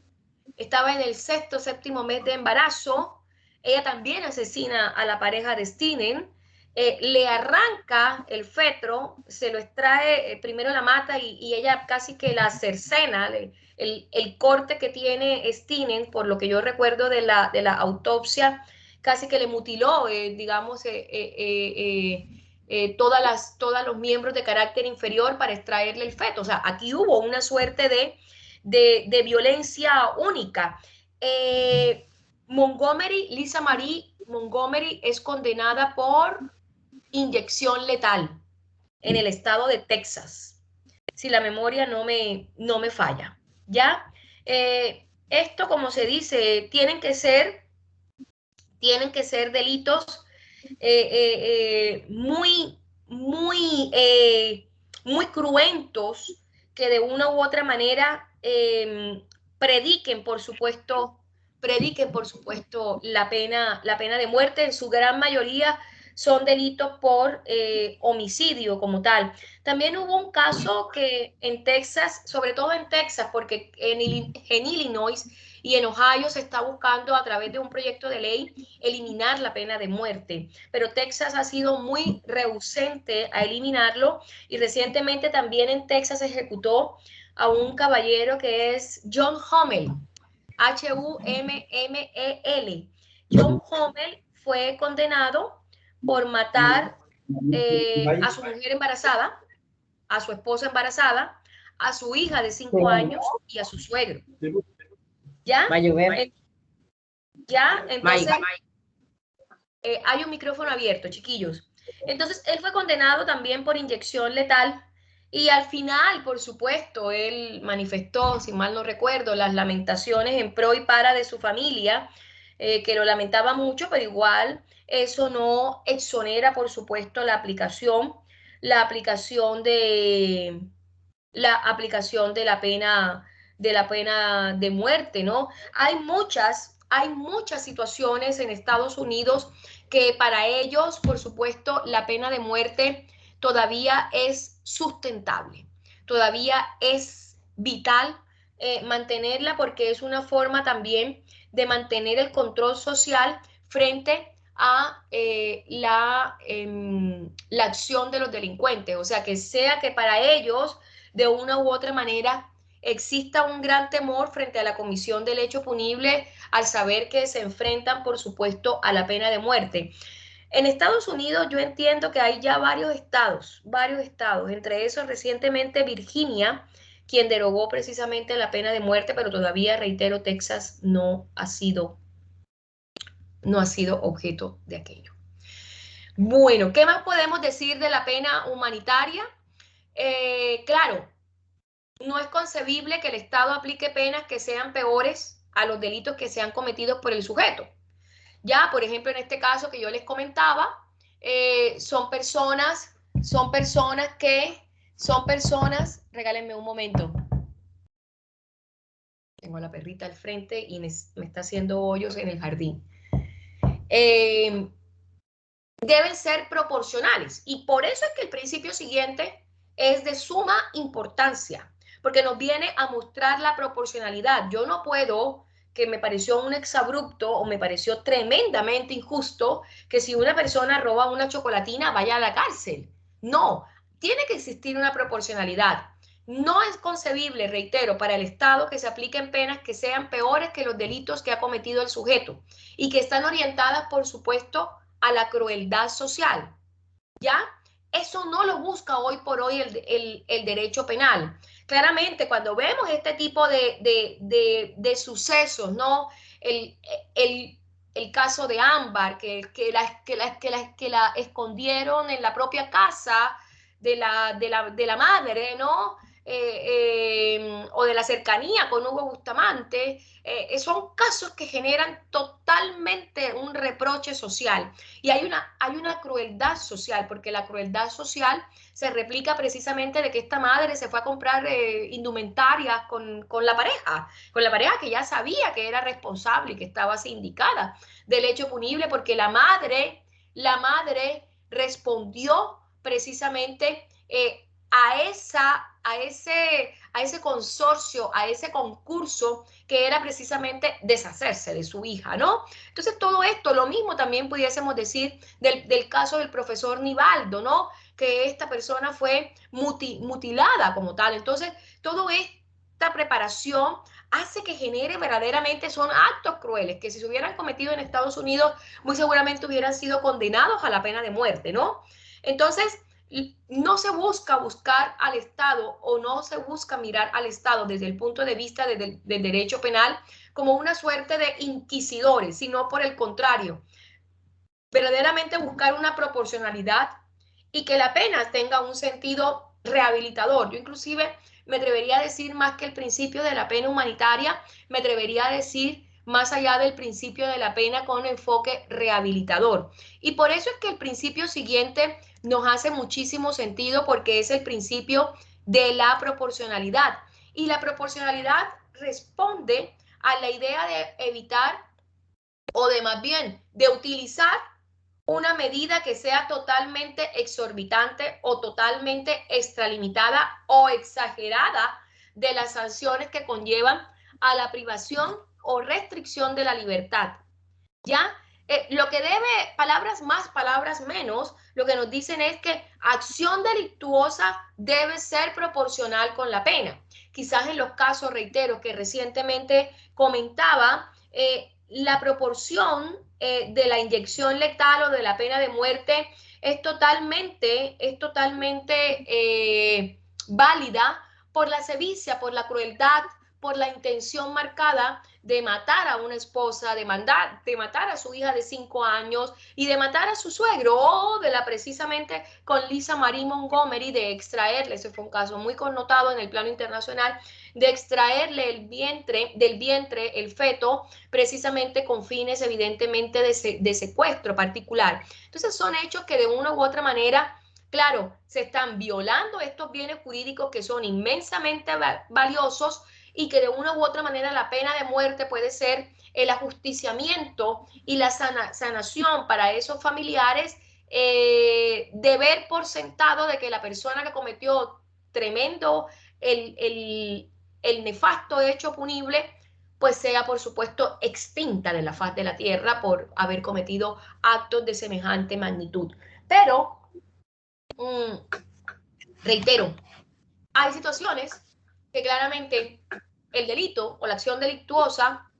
estaba en el sexto, séptimo mes de embarazo. Ella también asesina a la pareja de Stienen, le arranca el feto, se lo extrae, primero la mata y ella casi que la cercena, el corte que tiene Stienen, por lo que yo recuerdo de la autopsia, casi que le mutiló, digamos, todos los miembros de carácter inferior para extraerle el feto. O sea, aquí hubo una suerte de violencia única. Lisa Marie Montgomery es condenada por inyección letal en el estado de Texas, si la memoria no me falla. ¿Ya? Esto, como se dice, tienen que ser delitos muy, muy, muy cruentos, que de una u otra manera prediquen, por supuesto, la pena de muerte. En su gran mayoría son delitos por homicidio como tal. También hubo un caso que en Texas, sobre todo en Texas, porque en Illinois y en Ohio se está buscando a través de un proyecto de ley eliminar la pena de muerte, pero Texas ha sido muy rehusente a eliminarlo, y recientemente también en Texas se ejecutó a un caballero que es John Hummel, Hummel. John Hummel fue condenado por matar a su mujer embarazada, a su esposa embarazada, a su hija de 5 años y a su suegro. ¿Ya? Va a llover. ¿Ya? Entonces, hay un micrófono abierto, chiquillos. Entonces, él fue condenado también por inyección letal y al final, por supuesto, él manifestó, si mal no recuerdo, las lamentaciones en pro y para de su familia, que lo lamentaba mucho, pero igual eso no exonera, por supuesto, la aplicación de la pena de muerte, ¿no? Hay muchas situaciones en Estados Unidos que para ellos, por supuesto, la pena de muerte todavía es sustentable, todavía es vital mantenerla porque es una forma también de mantener el control social frente a la acción de los delincuentes. O sea, que para ellos, de una u otra manera, exista un gran temor frente a la comisión del hecho punible al saber que se enfrentan, por supuesto, a la pena de muerte. En Estados Unidos yo entiendo que hay ya varios estados, entre esos recientemente Virginia, quien derogó precisamente la pena de muerte, pero todavía, reitero, Texas no ha sido objeto de aquello. Bueno, ¿qué más podemos decir de la pena humanitaria? Claro, no es concebible que el Estado aplique penas que sean peores a los delitos que sean cometidos por el sujeto. Ya, por ejemplo, en este caso que yo les comentaba, son personas, regálenme un momento. Tengo a la perrita al frente y me está haciendo hoyos en el jardín. Deben ser proporcionales y por eso es que el principio siguiente es de suma importancia, porque nos viene a mostrar la proporcionalidad. Yo no puedo, que me pareció un exabrupto o me pareció tremendamente injusto que si una persona roba una chocolatina vaya a la cárcel. No, tiene que existir una proporcionalidad. No es concebible, reitero, para el Estado que se apliquen penas que sean peores que los delitos que ha cometido el sujeto y que están orientadas, por supuesto, a la crueldad social. ¿Ya? Eso no lo busca hoy por hoy el derecho penal. Claramente, cuando vemos este tipo de sucesos, ¿no? El caso de Ámbar, que la escondieron en la propia casa de la madre, ¿no? O de la cercanía con Hugo Bustamante, son casos que generan totalmente un reproche social. Y hay una crueldad social, porque la crueldad social se replica precisamente de que esta madre se fue a comprar indumentarias con la pareja que ya sabía que era responsable y que estaba sindicada del hecho punible, porque la madre respondió precisamente a ese consorcio, a ese concurso que era precisamente deshacerse de su hija, ¿no? Entonces todo esto, lo mismo también pudiésemos decir del caso del profesor Nivaldo, ¿no? Que esta persona fue mutilada como tal. Entonces, toda esta preparación hace que genere verdaderamente, son actos crueles que si se hubieran cometido en Estados Unidos, muy seguramente hubieran sido condenados a la pena de muerte, ¿no? Entonces, no se busca buscar al Estado o no se busca mirar al Estado desde el punto de vista del derecho penal como una suerte de inquisidores, sino por el contrario, verdaderamente buscar una proporcionalidad y que la pena tenga un sentido rehabilitador. Yo inclusive me atrevería a decir más que el principio de la pena humanitaria, me atrevería a decir más allá del principio de la pena con un enfoque rehabilitador. Y por eso es que el principio siguiente nos hace muchísimo sentido porque es el principio de la proporcionalidad. Y la proporcionalidad responde a la idea de evitar o de más bien de utilizar una medida que sea totalmente exorbitante o totalmente extralimitada o exagerada de las sanciones que conllevan a la privación o restricción de la libertad. ¿Ya? Lo que debe, palabras más, palabras menos, lo que nos dicen es que acción delictuosa debe ser proporcional con la pena. Quizás en los casos, reitero, que recientemente comentaba, la proporción de la inyección letal o de la pena de muerte es totalmente válida por la sevicia, por la crueldad, por la intención marcada de matar a una esposa, de matar a su hija de 5 años y de matar a su suegro, o de precisamente con Lisa Marie Montgomery, de extraerle, ese fue un caso muy connotado en el plano internacional, de extraerle del vientre el feto, precisamente con fines evidentemente de secuestro particular. Entonces son hechos que de una u otra manera, claro, se están violando estos bienes jurídicos que son inmensamente valiosos, y que de una u otra manera la pena de muerte puede ser el ajusticiamiento y la sanación para esos familiares, de ver por sentado de que la persona que cometió tremendo, el nefasto hecho punible, pues sea por supuesto extinta de la faz de la tierra por haber cometido actos de semejante magnitud. Pero, reitero, hay situaciones que claramente el delito o la acción delictuosa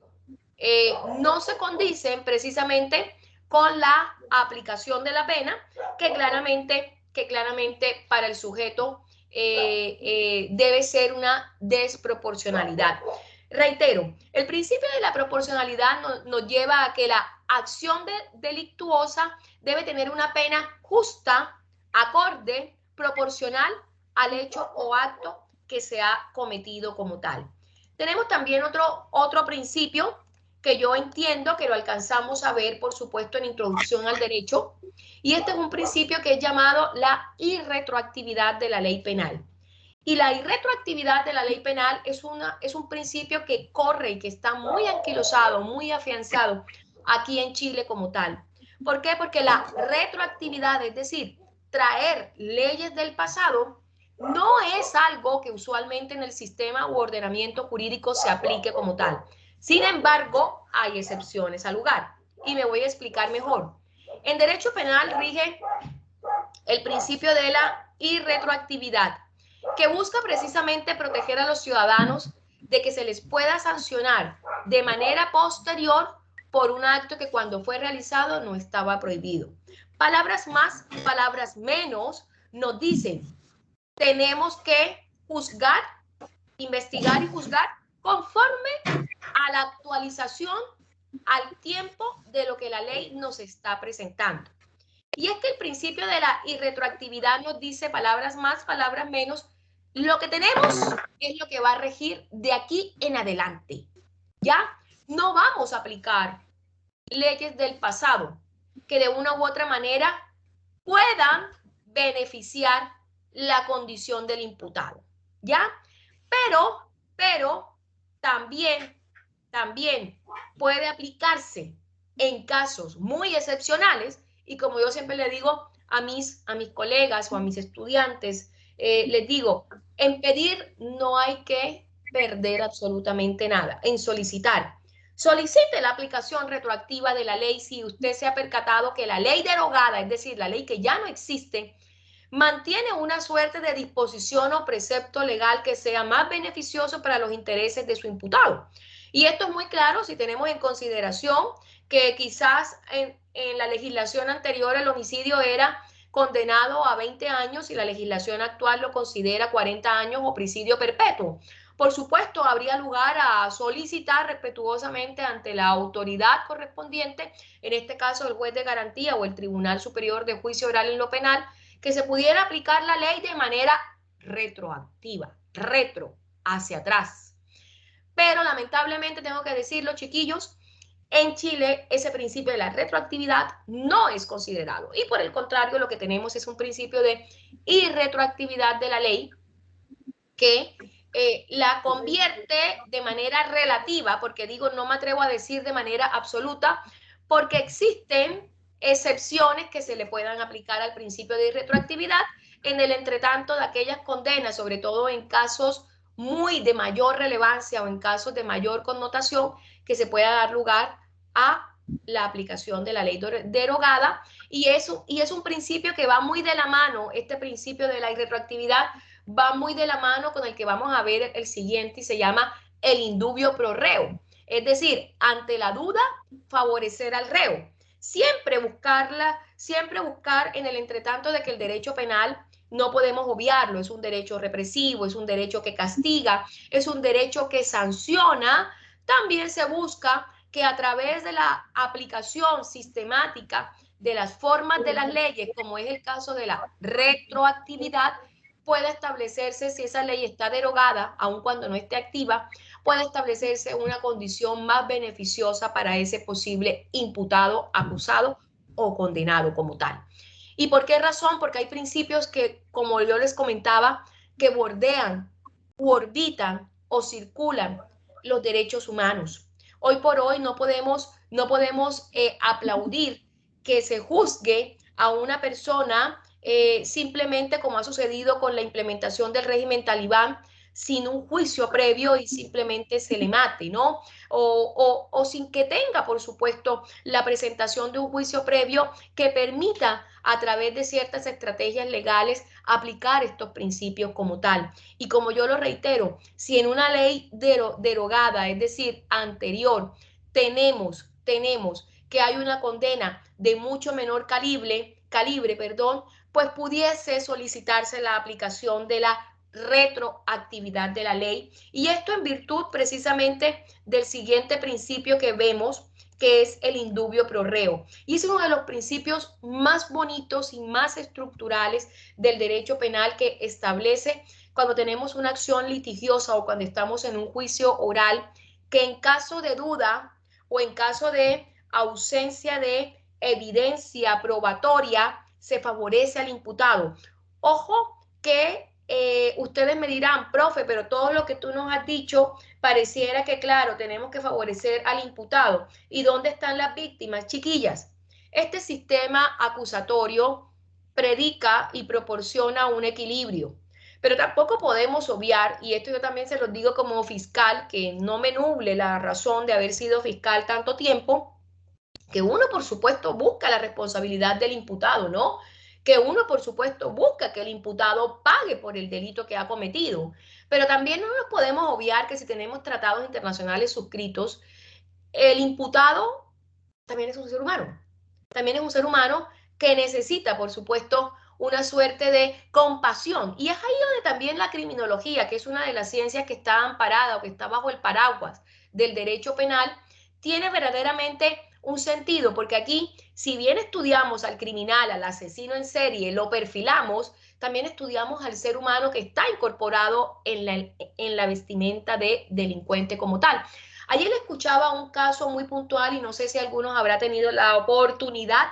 no se condicen precisamente con la aplicación de la pena, que claramente para el sujeto debe ser una desproporcionalidad. Reitero, el principio de la proporcionalidad nos lleva a que la acción delictuosa debe tener una pena justa, acorde, proporcional al hecho o acto que se ha cometido como tal. Tenemos también otro principio que yo entiendo que lo alcanzamos a ver, por supuesto, en Introducción al Derecho, y este es un principio que es llamado la irretroactividad de la ley penal. Y la irretroactividad de la ley penal es un principio que corre y que está muy anquilosado, muy afianzado aquí en Chile como tal. ¿Por qué? Porque la retroactividad, es decir, traer leyes del pasado, no es algo que usualmente en el sistema u ordenamiento jurídico se aplique como tal. Sin embargo, hay excepciones al lugar, y me voy a explicar mejor. En derecho penal rige el principio de la irretroactividad, que busca precisamente proteger a los ciudadanos de que se les pueda sancionar de manera posterior por un acto que cuando fue realizado no estaba prohibido. Palabras más, palabras menos, nos dicen: tenemos que juzgar, investigar y juzgar conforme a la actualización al tiempo de lo que la ley nos está presentando. Y es que el principio de la irretroactividad nos dice, palabras más, palabras menos, lo que tenemos es lo que va a regir de aquí en adelante. ¿Ya? No vamos a aplicar leyes del pasado que de una u otra manera puedan beneficiar la condición del imputado. ¿Ya? Pero también puede aplicarse en casos muy excepcionales, y como yo siempre le digo a mis colegas o a mis estudiantes, les digo, en pedir no hay que perder absolutamente nada. En solicitar, solicite la aplicación retroactiva de la ley si usted se ha percatado que la ley derogada, es decir, la ley que ya no existe, mantiene una suerte de disposición o precepto legal que sea más beneficioso para los intereses de su imputado. Y esto es muy claro si tenemos en consideración que quizás en la legislación anterior el homicidio era condenado a 20 años y la legislación actual lo considera 40 años o presidio perpetuo. Por supuesto, habría lugar a solicitar respetuosamente ante la autoridad correspondiente, en este caso el juez de garantía o el Tribunal Superior de Juicio Oral en lo Penal, que se pudiera aplicar la ley de manera retroactiva, hacia atrás. Pero lamentablemente tengo que decirlo, chiquillos, en Chile ese principio de la retroactividad no es considerado, y por el contrario lo que tenemos es un principio de irretroactividad de la ley que la convierte de manera relativa, porque digo, no me atrevo a decir de manera absoluta, porque existen excepciones que se le puedan aplicar al principio de irretroactividad en el entretanto de aquellas condenas, sobre todo en casos muy de mayor relevancia o en casos de mayor connotación, que se pueda dar lugar a la aplicación de la ley derogada, y es un principio que va muy de la mano, este principio de la irretroactividad va muy de la mano con el que vamos a ver el siguiente, y se llama el indubio pro reo, Es decir, ante la duda, favorecer al reo. Siempre buscar en el entretanto de que el derecho penal no podemos obviarlo, es un derecho represivo, es un derecho que castiga, es un derecho que sanciona. También se busca que a través de la aplicación sistemática de las formas de las leyes, como es el caso de la retroactividad, pueda establecerse, si esa ley está derogada, aun cuando no esté activa, puede establecerse una condición más beneficiosa para ese posible imputado, acusado o condenado como tal. ¿Y por qué razón? Porque hay principios que, como yo les comentaba, que bordean u orbitan o circulan los derechos humanos. Hoy por hoy no podemos aplaudir que se juzgue a una persona simplemente como ha sucedido con la implementación del régimen talibán, sin un juicio previo y simplemente se le mate, ¿no? O sin que tenga, por supuesto, la presentación de un juicio previo que permita, a través de ciertas estrategias legales, aplicar estos principios como tal. Y como yo lo reitero, si en una ley derogada, es decir, anterior, tenemos que hay una condena de mucho menor calibre, pues pudiese solicitarse la aplicación de la retroactividad de la ley. Y esto en virtud precisamente del siguiente principio que vemos, que es el indubio pro reo. Y es uno de los principios más bonitos y más estructurales del derecho penal, que establece cuando tenemos una acción litigiosa o cuando estamos en un juicio oral, que en caso de duda o en caso de ausencia de evidencia probatoria, se favorece al imputado. Ojo que ustedes me dirán, profe, pero todo lo que tú nos has dicho pareciera que, claro, tenemos que favorecer al imputado. ¿Y dónde están las víctimas? Chiquillas, este sistema acusatorio predica y proporciona un equilibrio. Pero tampoco podemos obviar, y esto yo también se los digo como fiscal, que no me nuble la razón de haber sido fiscal tanto tiempo, que uno, por supuesto, busca la responsabilidad del imputado, ¿no? Que uno, por supuesto, busca que el imputado pague por el delito que ha cometido. Pero también no nos podemos obviar que si tenemos tratados internacionales suscritos, el imputado también es un ser humano. También es un ser humano que necesita, por supuesto, una suerte de compasión. Y es ahí donde también la criminología, que es una de las ciencias que está amparada o que está bajo el paraguas del derecho penal, tiene verdaderamente un sentido, porque aquí, si bien estudiamos al criminal, al asesino en serie, lo perfilamos, también estudiamos al ser humano que está incorporado en la vestimenta de delincuente como tal. Ayer escuchaba un caso muy puntual y no sé si algunos habrá tenido la oportunidad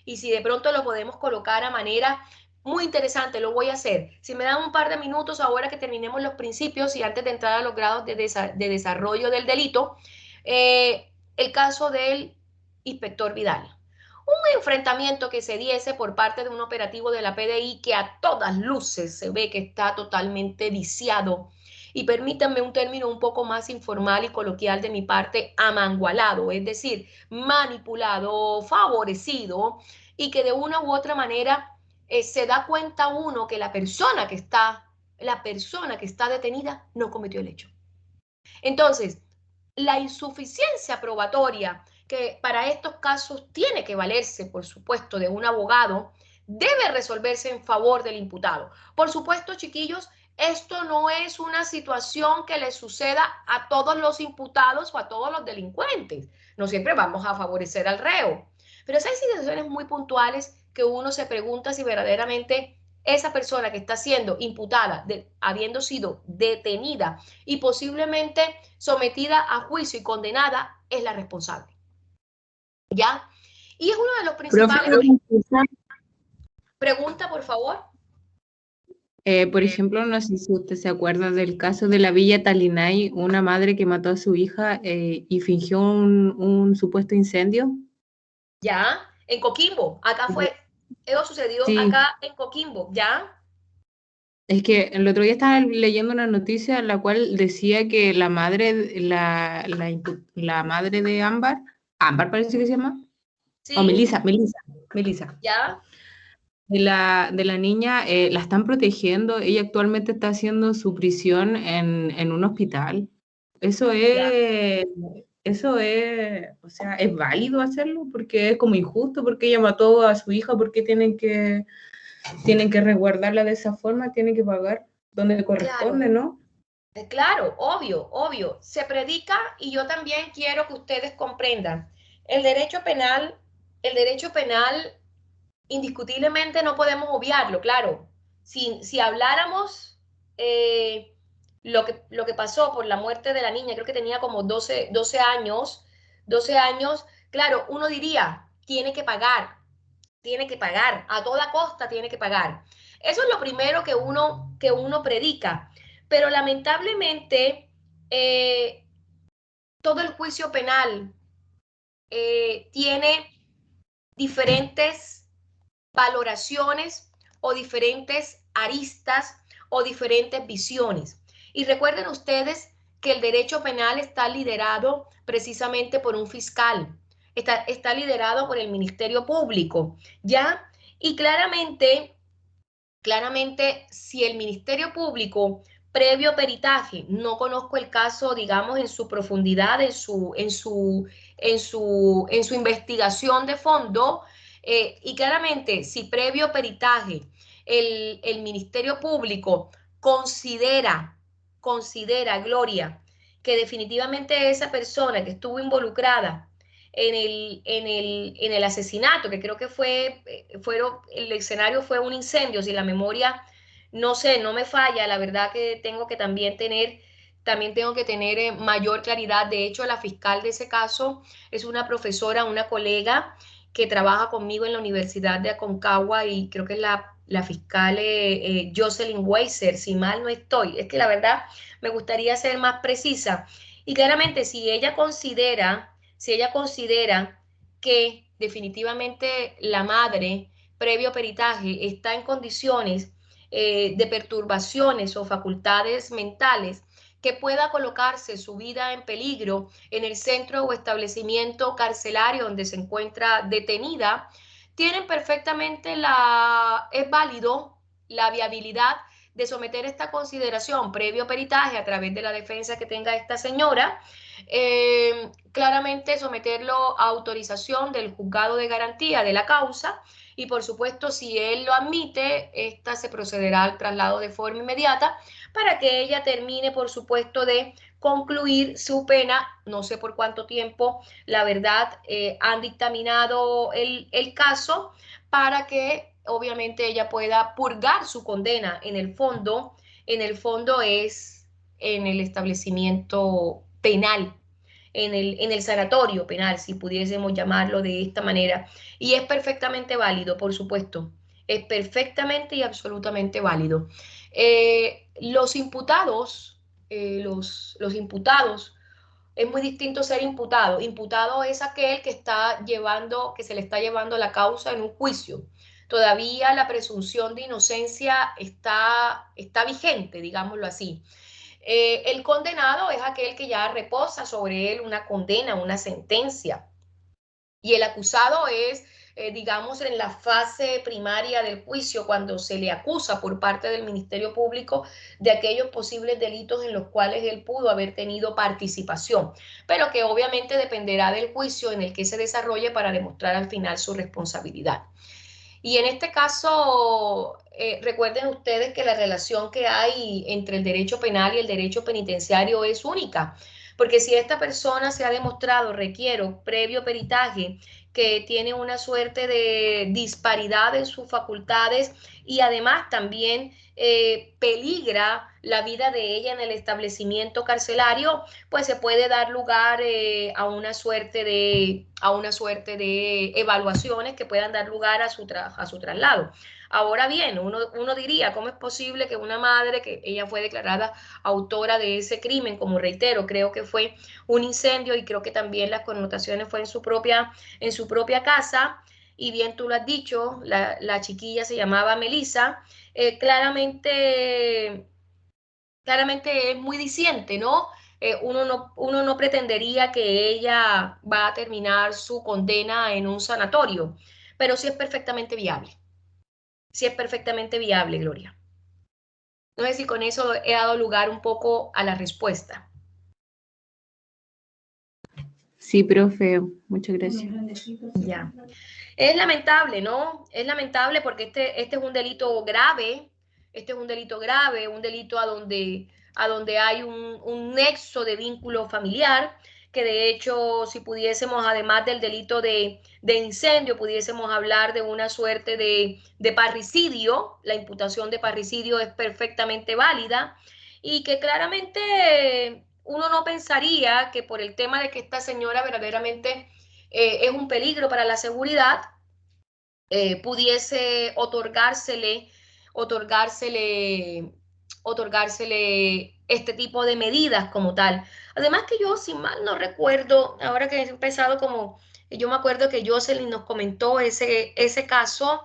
y si de pronto lo podemos colocar a manera muy interesante, lo voy a hacer. Si me dan un par de minutos ahora que terminemos los principios y antes de entrar a los grados de desarrollo del delito, el caso del inspector Vidal. Un enfrentamiento que se diese por parte de un operativo de la PDI que a todas luces se ve que está totalmente viciado. Y permítanme un término un poco más informal y coloquial de mi parte, amangualado, es decir, manipulado, favorecido, y que de una u otra manera se da cuenta uno que la persona que está detenida no cometió el hecho. Entonces, la insuficiencia probatoria, que para estos casos tiene que valerse, por supuesto, de un abogado, debe resolverse en favor del imputado. Por supuesto, chiquillos, esto no es una situación que le suceda a todos los imputados o a todos los delincuentes. No siempre vamos a favorecer al reo. Pero hay situaciones muy puntuales que uno se pregunta si verdaderamente esa persona que está siendo imputada, habiendo sido detenida y posiblemente sometida a juicio y condenada, es la responsable. ¿Ya? Y es uno de los principales... Pregunta, por favor. Por ejemplo, no sé si usted se acuerda del caso de la Villa Talinay, una madre que mató a su hija y fingió un supuesto incendio. Ya, en Coquimbo, acá fue, eso sucedió Sí. acá en Coquimbo, ¿ya? Es que el otro día estaba leyendo una noticia en la cual decía que la madre, la madre de Ámbar parece que se llama, Sí. o Melissa. ¿Ya? De la niña, la están protegiendo. Ella actualmente está haciendo su prisión en un hospital. Eso es, eso es, o sea, es válido hacerlo porque es como injusto, porque ella mató a su hija, porque tienen que resguardarla de esa forma, tienen que pagar donde corresponde, Claro, ¿no? claro, obvio, obvio. Se predica y yo también quiero que ustedes comprendan. El derecho penal indiscutiblemente no podemos obviarlo, claro. Si habláramos lo que pasó por la muerte de la niña, creo que tenía como 12 años, 12 años, claro, uno diría, tiene que pagar, a toda costa tiene que pagar. Eso es lo primero que uno predica, pero lamentablemente eh, todo el juicio penal tiene diferentes valoraciones o diferentes aristas o diferentes visiones. Y recuerden ustedes que el derecho penal está liderado precisamente por un fiscal, está liderado por el Ministerio Público, ¿ya? Y claramente, si el Ministerio Público, previo peritaje, no conozco el caso, digamos, en su profundidad, en su investigación de fondo, y claramente, si previo peritaje el Ministerio Público considera, Gloria, que definitivamente esa persona que estuvo involucrada en el asesinato, que creo que el escenario fue un incendio, si la memoria, no sé, no me falla, la verdad que tengo que también tengo que tener mayor claridad. De hecho, la fiscal de ese caso es una profesora, una colega que trabaja conmigo en la Universidad de Aconcagua y creo que es la fiscal Jocelyn Weiser, si mal no estoy. Es que la verdad me gustaría ser más precisa. Y claramente, si ella considera que definitivamente la madre, previo peritaje, está en condiciones de perturbaciones o facultades mentales que pueda colocarse su vida en peligro en el centro o establecimiento carcelario donde se encuentra detenida, tienen perfectamente es válido la viabilidad de someter esta consideración previo peritaje a través de la defensa que tenga esta señora, claramente someterlo a autorización del juzgado de garantía de la causa y por supuesto si él lo admite, esta se procederá al traslado de forma inmediata para que ella termine por supuesto de concluir su pena, no sé por cuánto tiempo, la verdad, han dictaminado el caso para que obviamente ella pueda purgar su condena. En el fondo es en el establecimiento penal, en el sanatorio penal, si pudiésemos llamarlo de esta manera. Y es perfectamente válido, por supuesto. Es perfectamente y absolutamente válido. Los imputados, los imputados, es muy distinto ser imputado. Imputado es aquel que que se le está llevando la causa en un juicio. Todavía la presunción de inocencia está vigente, digámoslo así. El condenado es aquel que ya reposa sobre él una condena, una sentencia. Y el acusado es, digamos, en la fase primaria del juicio, cuando se le acusa por parte del Ministerio Público de aquellos posibles delitos en los cuales él pudo haber tenido participación, pero que obviamente dependerá del juicio en el que se desarrolle para demostrar al final su responsabilidad. Y en este caso, recuerden ustedes que la relación que hay entre el derecho penal y el derecho penitenciario es única, porque si esta persona se ha demostrado, requiero previo peritaje, que tiene una suerte de disparidad en sus facultades y además también peligra la vida de ella en el establecimiento carcelario, pues se puede dar lugar a una suerte de evaluaciones que puedan dar lugar a su traslado. Ahora bien, uno diría, ¿cómo es posible que una madre, que ella fue declarada autora de ese crimen, como reitero, creo que fue un incendio y creo que también las connotaciones fue en su propia casa, y bien tú lo has dicho, la chiquilla se llamaba Melissa, claramente es muy diciente, ¿no? Uno no pretendería que ella va a terminar su condena en un sanatorio, pero sí es perfectamente viable. Sí es perfectamente viable, Gloria. No sé si con eso he dado lugar un poco a la respuesta. Sí, profe, muchas gracias. Ya. Es lamentable, ¿no? Es lamentable porque este es un delito grave, este es un delito grave, un delito a donde hay un nexo de vínculo familiar, que de hecho, si pudiésemos, además del delito de incendio, pudiésemos hablar de una suerte de parricidio, la imputación de parricidio es perfectamente válida y que claramente uno no pensaría que por el tema de que esta señora verdaderamente es un peligro para la seguridad, pudiese otorgársele este tipo de medidas como tal. Además que yo, si mal no recuerdo, ahora que he empezado como, yo me acuerdo que Jocelyn nos comentó ese caso,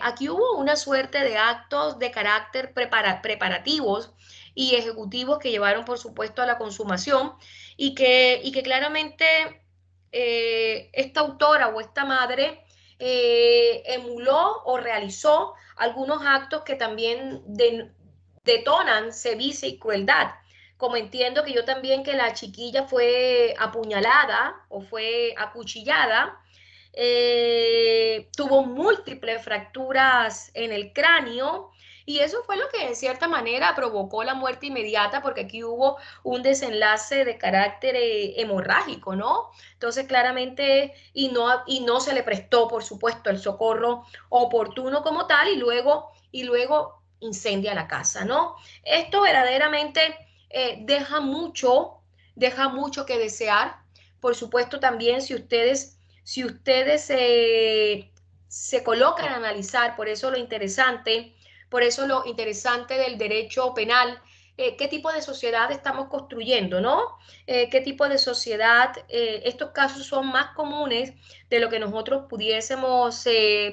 aquí hubo una suerte de actos de carácter preparativos y ejecutivos que llevaron, por supuesto, a la consumación y que claramente esta autora o esta madre emuló o realizó algunos actos que también detonan sevicia y crueldad. Como entiendo que yo también que la chiquilla fue apuñalada o fue acuchillada, tuvo múltiples fracturas en el cráneo y eso fue lo que en cierta manera provocó la muerte inmediata porque aquí hubo un desenlace de carácter hemorrágico, ¿no? Entonces, claramente, y no se le prestó, por supuesto, el socorro oportuno como tal, y luego incendia la casa, ¿no? Esto verdaderamente deja mucho que desear. Por supuesto, también si ustedes se colocan a analizar, por eso lo interesante del derecho penal, qué tipo de sociedad estamos construyendo, ¿no? Qué tipo de sociedad, estos casos son más comunes de lo que nosotros pudiésemos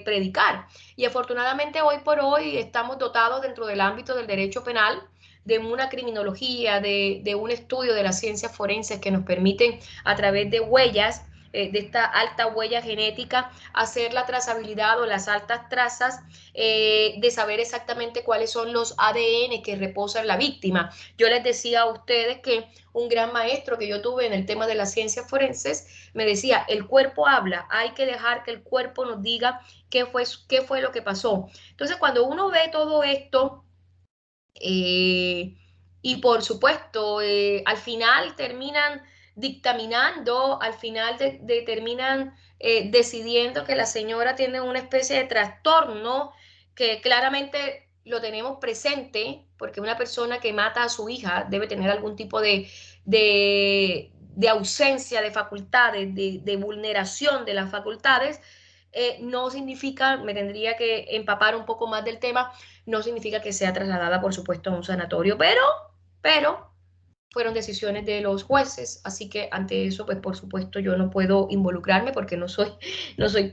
predicar. Y afortunadamente hoy por hoy estamos dotados dentro del ámbito del derecho penal de una criminología, de un estudio de las ciencias forenses que nos permiten a través de huellas, de esta alta huella genética, hacer la trazabilidad o las altas trazas de saber exactamente cuáles son los ADN que reposan la víctima. Yo les decía a ustedes que un gran maestro que yo tuve en el tema de las ciencias forenses me decía, el cuerpo habla, hay que dejar que el cuerpo nos diga qué fue lo que pasó. Entonces, cuando uno ve todo esto, y por supuesto, al final terminan dictaminando, al final terminan decidiendo que la señora tiene una especie de trastorno que claramente lo tenemos presente, porque una persona que mata a su hija debe tener algún tipo de ausencia de facultades, de vulneración de las facultades. No significa, me tendría que empapar un poco más del tema, no significa que sea trasladada, por supuesto, a un sanatorio, pero fueron decisiones de los jueces, así que ante eso, pues por supuesto, yo no puedo involucrarme porque no soy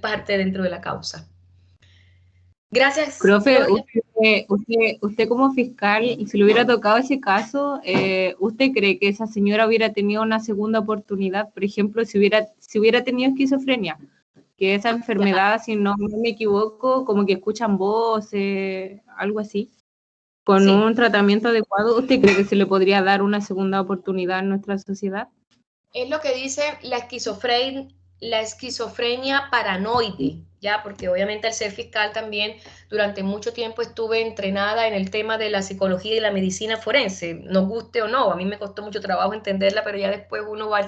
parte dentro de la causa. Gracias, Profe, Gloria. usted como fiscal, si le hubiera tocado ese caso, ¿usted cree que esa señora hubiera tenido una segunda oportunidad? Por ejemplo, si hubiera tenido esquizofrenia, que esa enfermedad, si no me equivoco, como que escuchan voces, algo así. Con Sí. un tratamiento adecuado, ¿usted cree que se le podría dar una segunda oportunidad en nuestra sociedad? Es lo que dice la esquizofrenia paranoide, ya, porque obviamente al ser fiscal también durante mucho tiempo estuve entrenada en el tema de la psicología y la medicina forense, nos guste o no, a mí me costó mucho trabajo entenderla, pero ya después uno va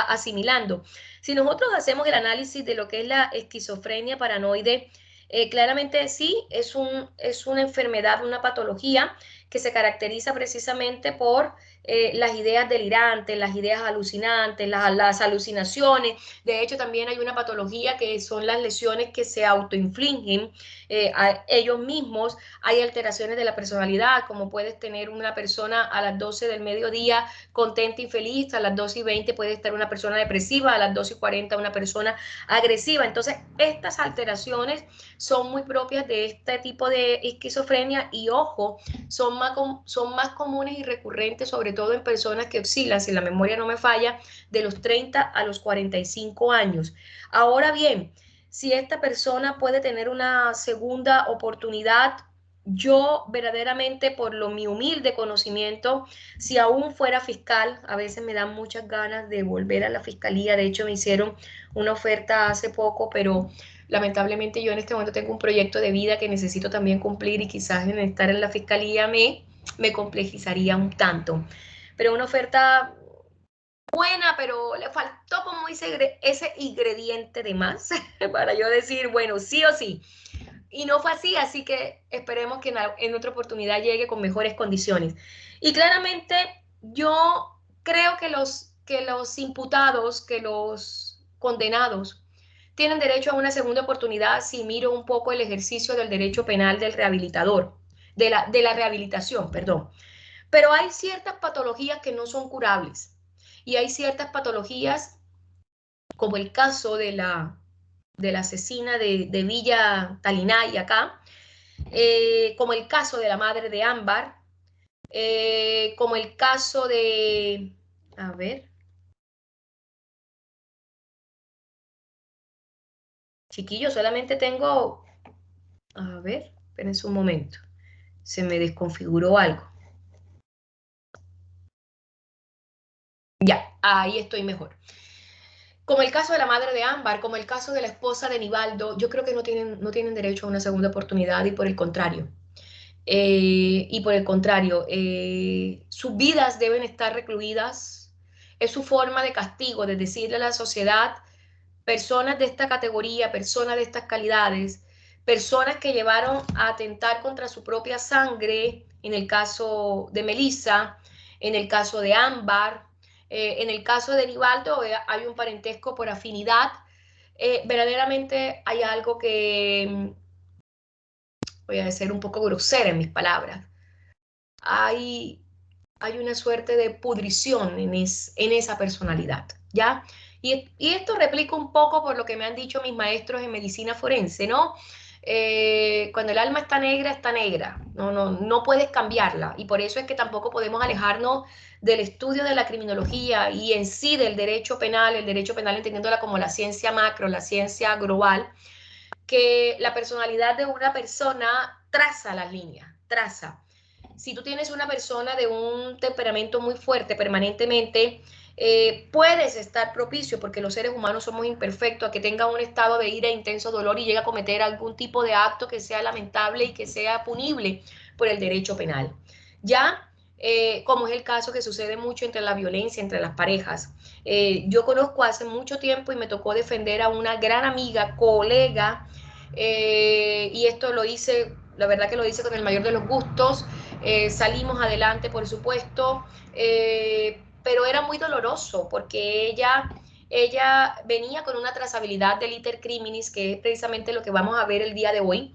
asimilando. Si nosotros hacemos el análisis de lo que es la esquizofrenia paranoide, claramente sí, es una enfermedad, una patología que se caracteriza precisamente por las ideas delirantes, las ideas alucinantes, las alucinaciones. De hecho, también hay una patología que son las lesiones que se autoinfligen a ellos mismos. Hay alteraciones de la personalidad, como puedes tener una persona a las 12 del mediodía contenta y feliz, a las 12:20 puede estar una persona depresiva, a las 12:40 una persona agresiva. Entonces, estas alteraciones son muy propias de este tipo de esquizofrenia y, ojo, son más comunes y recurrentes, sobre todo en personas que oscilan, si la memoria no me falla, de los 30 a los 45 años. Ahora bien, si esta persona puede tener una segunda oportunidad, yo verdaderamente, por mi humilde conocimiento, si aún fuera fiscal, a veces me dan muchas ganas de volver a la fiscalía. De hecho, me hicieron una oferta hace poco, pero lamentablemente yo en este momento tengo un proyecto de vida que necesito también cumplir y quizás en estar en la fiscalía me complejizaría un tanto. Pero una oferta buena, pero le faltó como ese ingrediente de más para yo decir, bueno, sí o sí. Y no fue así, así que esperemos que en otra oportunidad llegue con mejores condiciones. Y claramente yo creo que los imputados, que los condenados, tienen derecho a una segunda oportunidad si miro un poco el ejercicio del derecho penal del rehabilitador, de la rehabilitación, perdón. Pero hay ciertas patologías que no son curables y hay ciertas patologías, como el caso de la asesina de Villa Talinay acá, como el caso de la madre de Ámbar, como el caso de, a ver, chiquillo, solamente tengo, a ver, espérense un momento, se me desconfiguró algo. Ya, ahí estoy mejor. Como el caso de la madre de Ámbar, como el caso de la esposa de Nivaldo, yo creo que no tienen derecho a una segunda oportunidad y por el contrario. Sus vidas deben estar recluidas. Es su forma de castigo, de decirle a la sociedad, personas de esta categoría, personas de estas calidades, personas que llevaron a atentar contra su propia sangre, en el caso de Melissa, en el caso de Ámbar, en el caso de Nivaldo, hay un parentesco por afinidad. Verdaderamente hay algo que, voy a ser un poco grosera en mis palabras, hay, hay una suerte de pudrición en esa personalidad, ¿ya? Y esto replica un poco por lo que me han dicho mis maestros en medicina forense, ¿no? Cuando el alma está negra, no puedes cambiarla y por eso es que tampoco podemos alejarnos del estudio de la criminología y en sí del derecho penal, el derecho penal entendiéndola como la ciencia macro, la ciencia global, que la personalidad de una persona traza las líneas, traza. Si tú tienes una persona de un temperamento muy fuerte permanentemente, puedes estar propicio, porque los seres humanos somos imperfectos, a que tenga un estado de ira e intenso dolor y llegue a cometer algún tipo de acto que sea lamentable y que sea punible por el derecho penal. Ya, como es el caso que sucede mucho entre la violencia entre las parejas. Yo conozco hace mucho tiempo y me tocó defender a una gran amiga, colega, y esto lo hice, la verdad que lo hice con el mayor de los gustos. Salimos adelante, por supuesto, pero era muy doloroso porque ella venía con una trazabilidad del iter criminis, que es precisamente lo que vamos a ver el día de hoy,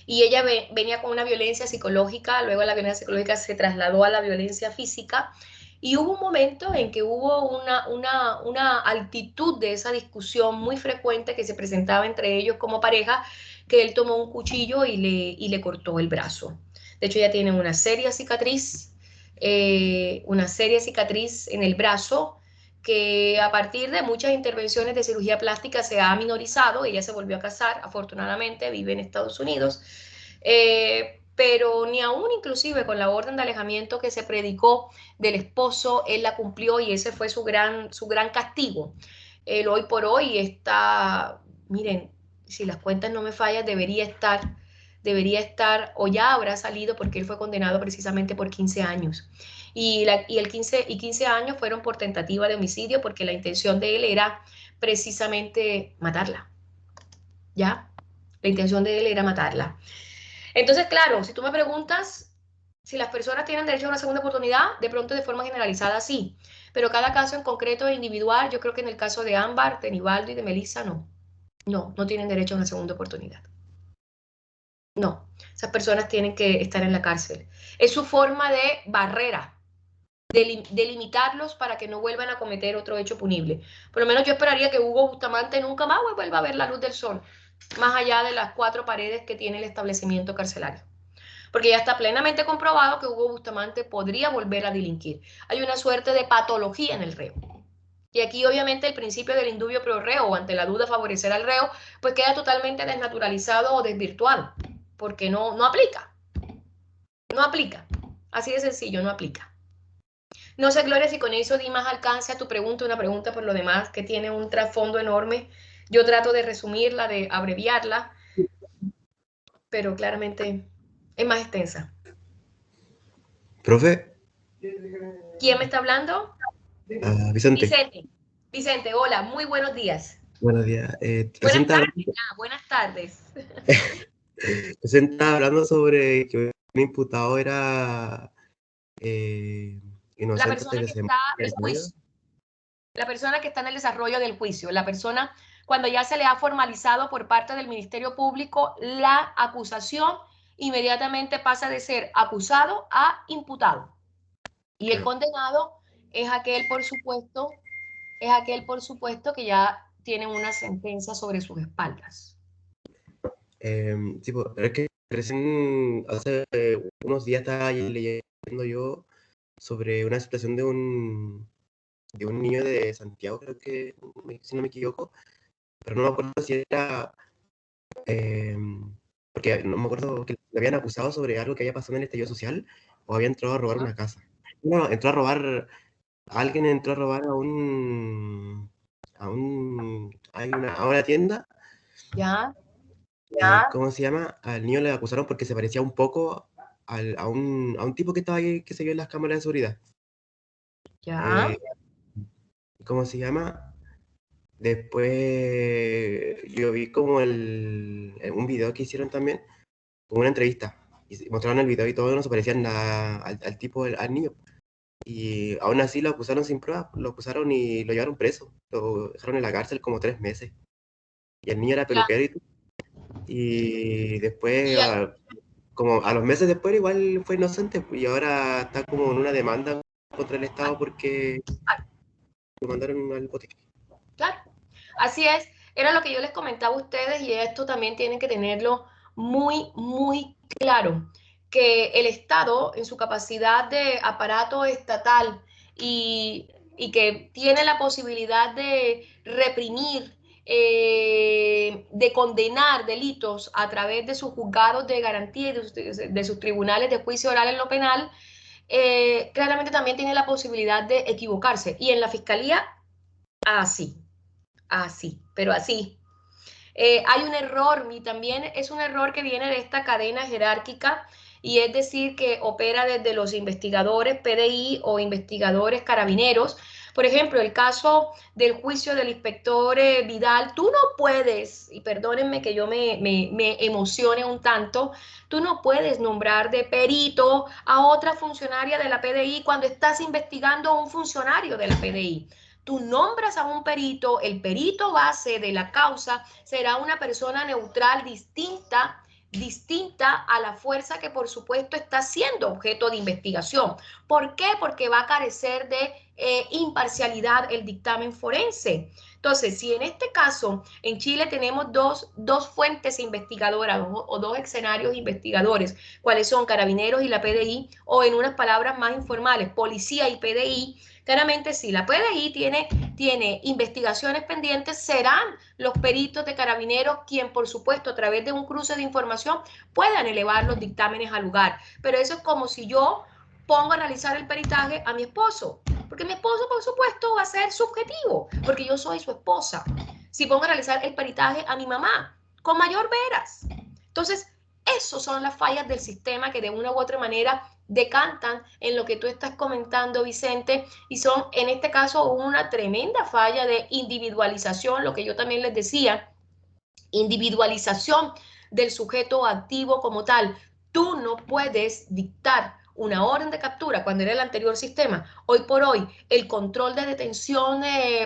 y ella venía con una violencia psicológica, luego la violencia psicológica se trasladó a la violencia física, y hubo un momento en que hubo una altitud de esa discusión muy frecuente que se presentaba entre ellos como pareja, que él tomó un cuchillo y le cortó el brazo. De hecho, ella tiene una seria cicatriz en el brazo, que a partir de muchas intervenciones de cirugía plástica se ha minorizado. Ella se volvió a casar, afortunadamente, vive en Estados Unidos, pero ni aún inclusive con la orden de alejamiento que se predicó del esposo, él la cumplió y ese fue su gran castigo. Él hoy por hoy está, miren, si las cuentas no me fallan, debería estar o ya habrá salido porque él fue condenado precisamente por 15 años. Y 15 años fueron por tentativa de homicidio porque la intención de él era precisamente matarla, ¿ya? La intención de él era matarla. Entonces, claro, si tú me preguntas si las personas tienen derecho a una segunda oportunidad, de pronto de forma generalizada sí, pero cada caso en concreto e individual, yo creo que en el caso de Ámbar, de Nivaldo y de Melissa, no tienen derecho a una segunda oportunidad. No, esas personas tienen que estar en la cárcel. Es su forma de barrera, de limitarlos para que no vuelvan a cometer otro hecho punible. Por lo menos yo esperaría que Hugo Bustamante nunca más vuelva a ver la luz del sol, más allá de las 4 paredes que tiene el establecimiento carcelario. Porque ya está plenamente comprobado que Hugo Bustamante podría volver a delinquir. Hay una suerte de patología en el reo. Y aquí obviamente el principio del indubio pro reo, o ante la duda favorecer al reo, pues queda totalmente desnaturalizado o desvirtuado. porque no aplica. No aplica. Así de sencillo, no aplica. No sé, Gloria, si con eso di más alcance a tu pregunta, una pregunta por lo demás que tiene un trasfondo enorme. Yo trato de resumirla, de abreviarla, pero claramente es más extensa. Profe, ¿Quién me está hablando? Vicente, Vicente. Vicente, hola, muy buenos días. buenos días. Buenas tardes, ya, buenas tardes. Recién estaba hablando sobre que un imputado era La inocente hasta persona que que se está muere en el juicio. juicio, la persona que está en el desarrollo del juicio, la persona cuando ya se le ha formalizado por parte del Ministerio Público la acusación, inmediatamente pasa de ser acusado a imputado. Y el condenado es aquel, por supuesto, que ya tiene una sentencia sobre sus espaldas. Sí, pues, pero es que recién hace unos días estaba leyendo yo sobre una situación de un niño de Santiago, creo que, si no me equivoco, pero no me acuerdo si era, porque no me acuerdo que le habían acusado sobre algo que había pasado en el estallido social o había entrado a robar una casa. No, entró a robar, alguien entró a robar a una tienda. ¿Ya? ¿Cómo se llama? Al niño le acusaron porque se parecía un poco a un tipo que estaba ahí, que se vio en las cámaras de seguridad. ¿Ya? ¿Cómo se llama? Después yo vi como un video que hicieron también, como una entrevista, y mostraron el video y todo no se parecían al tipo, al niño. Y aún así lo acusaron sin pruebas, lo acusaron y lo llevaron preso, lo dejaron en la cárcel como 3 meses. Y el niño era Ya. peluquero y después, Y como a los meses después, igual fue inocente y ahora está como en una demanda contra el Estado porque lo mandaron al bote. claro, así es. Era lo que yo les comentaba a ustedes y esto también tienen que tenerlo muy, muy claro, que el Estado en su capacidad de aparato estatal y que tiene la posibilidad de reprimir, de condenar delitos a través de sus juzgados de garantía y de sus tribunales de juicio oral en lo penal, claramente también tiene la posibilidad de equivocarse. Y en la fiscalía, así. Así, pero así. Hay un error y también es un error que viene de esta cadena jerárquica y es decir que opera desde los investigadores PDI o investigadores carabineros. Por ejemplo, el caso del juicio del inspector Vidal, tú no puedes, y perdónenme que yo me emocione un tanto, tú no puedes nombrar de perito a otra funcionaria de la PDI cuando estás investigando a un funcionario de la PDI. Tú nombras a un perito, el perito base de la causa será una persona neutral distinta a la fuerza que por supuesto está siendo objeto de investigación. ¿Por qué? Porque va a carecer de imparcialidad el dictamen forense. Entonces, si en este caso en Chile tenemos dos fuentes investigadoras o dos escenarios investigadores, cuáles son Carabineros y la PDI, o en unas palabras más informales, policía y PDI, claramente si la PDI tiene investigaciones pendientes, serán los peritos de Carabineros quien, por supuesto, a través de un cruce de información puedan elevar los dictámenes al lugar. Pero eso es como si yo pongo a realizar el peritaje a mi esposo, porque mi esposo, por supuesto, va a ser subjetivo, porque yo soy su esposa. Si pongo a realizar el peritaje a mi mamá, con mayor veras. Entonces, esas son las fallas del sistema que de una u otra manera decantan en lo que tú estás comentando, Vicente, y son en este caso una tremenda falla de individualización, lo que yo también les decía, individualización del sujeto activo como tal. Tú no puedes dictar una orden de captura cuando era el anterior sistema. Hoy por hoy, el control de detención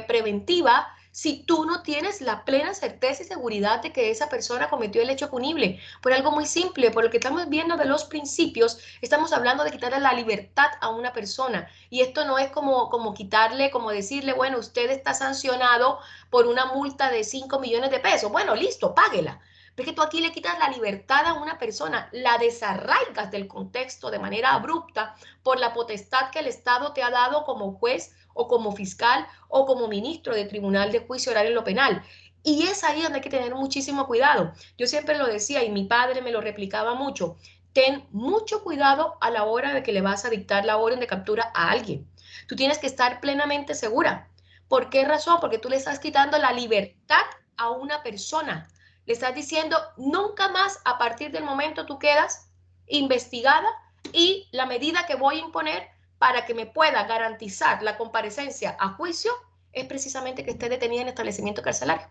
preventiva, si tú no tienes la plena certeza y seguridad de que esa persona cometió el hecho punible, por algo muy simple, por lo que estamos viendo de los principios, estamos hablando de quitarle la libertad a una persona. Y esto no es como quitarle, como decirle, bueno, usted está sancionado por una multa de 5 millones de pesos. Bueno, listo, páguela. Pero es que tú aquí le quitas la libertad a una persona, la desarraigas del contexto de manera abrupta por la potestad que el Estado te ha dado como juez o como fiscal o como ministro de Tribunal de Juicio Oral en lo Penal. Y es ahí donde hay que tener muchísimo cuidado. Yo siempre lo decía y mi padre me lo replicaba mucho. Ten mucho cuidado a la hora de que le vas a dictar la orden de captura a alguien. Tú tienes que estar plenamente segura. ¿Por qué razón? Porque tú le estás quitando la libertad a una persona. Le estás diciendo, nunca más a partir del momento tú quedas investigada y la medida que voy a imponer para que me pueda garantizar la comparecencia a juicio es precisamente que esté detenida en establecimiento carcelario.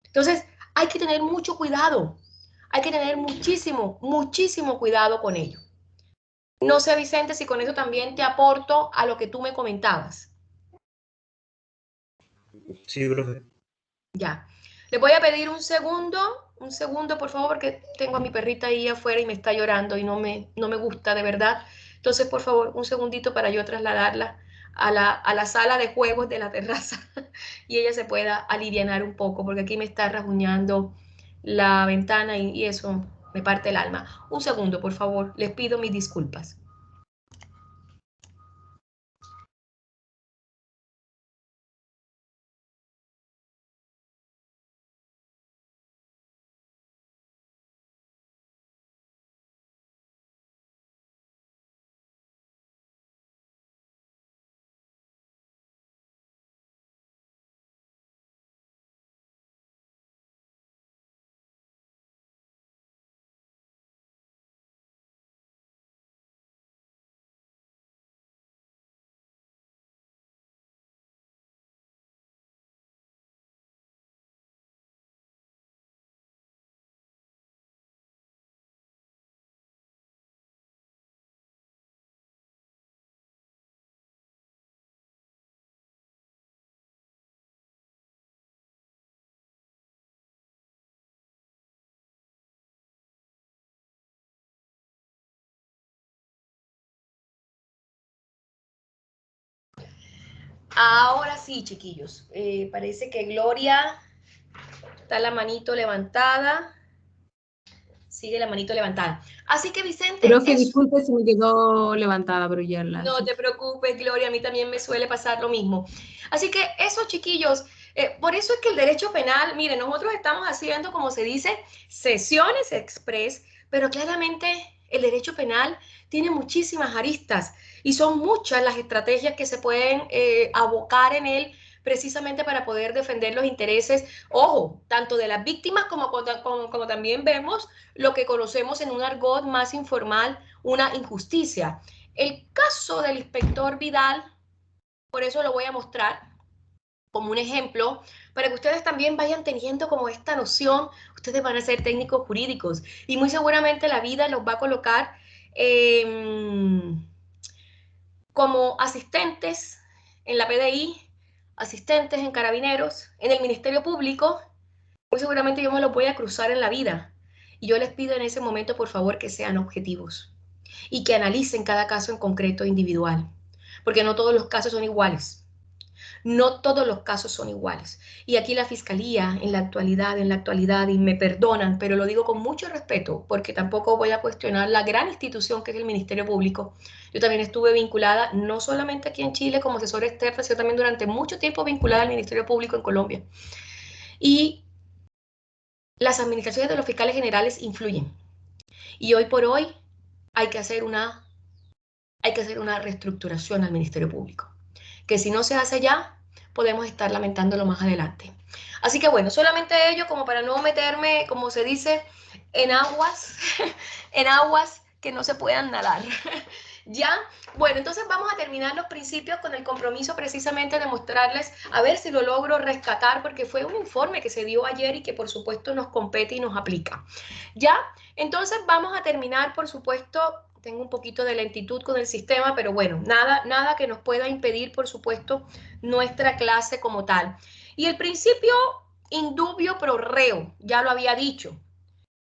Entonces, hay que tener mucho cuidado. Hay que tener muchísimo, muchísimo cuidado con ello. No sé, Vicente, si con eso también te aporto a lo que tú me comentabas. Sí, profe. Ya. Le voy a pedir un segundo, por favor, porque tengo a mi perrita ahí afuera y me está llorando y no me gusta de verdad. Entonces, por favor, un segundito para yo trasladarla a la sala de juegos de la terraza y ella se pueda alivianar un poco, porque aquí me está rasguñando la ventana y eso me parte el alma. Un segundo, por favor, les pido mis disculpas. Ahora sí, chiquillos, parece que Gloria está la manito levantada. Sigue la manito levantada. Así que, Vicente, Profe, eso. disculpe si me quedó levantada, pero ya la... No te preocupes, Gloria, a mí también me suele pasar lo mismo. Así que eso, chiquillos, por eso es que el derecho penal, miren, nosotros estamos haciendo, como se dice, sesiones express, pero claramente el derecho penal tiene muchísimas aristas y son muchas las estrategias que se pueden abocar en él precisamente para poder defender los intereses, ojo, tanto de las víctimas como también vemos lo que conocemos en un argot más informal, una injusticia. El caso del inspector Vidal, por eso lo voy a mostrar como un ejemplo, para que ustedes también vayan teniendo como esta noción, ustedes van a ser técnicos jurídicos y muy seguramente la vida los va a colocar como asistentes en la PDI, asistentes en Carabineros, en el Ministerio Público, muy seguramente yo me los voy a cruzar en la vida. Y yo les pido en ese momento, por favor, que sean objetivos y que analicen cada caso en concreto individual, porque no todos los casos son iguales. No todos los casos son iguales. Y aquí la fiscalía, en la actualidad, y me perdonan, pero lo digo con mucho respeto, porque tampoco voy a cuestionar la gran institución que es el Ministerio Público. Yo también estuve vinculada, no solamente aquí en Chile como asesora externa, sino también durante mucho tiempo vinculada al Ministerio Público en Colombia. Y las administraciones de los fiscales generales influyen. Y hoy por hoy hay que hacer una reestructuración al Ministerio Público, que si no se hace ya, podemos estar lamentándolo más adelante. Así que bueno, solamente ello como para no meterme, como se dice, en aguas, en aguas que no se puedan nadar. ¿Ya? Bueno, entonces vamos a terminar los principios con el compromiso precisamente de mostrarles, a ver si lo logro rescatar, porque fue un informe que se dio ayer y que por supuesto nos compete y nos aplica. ¿Ya? Entonces vamos a terminar, por supuesto, tengo un poquito de lentitud con el sistema, pero bueno, nada que nos pueda impedir, por supuesto, nuestra clase como tal. Y el principio indubio pro reo, ya lo había dicho,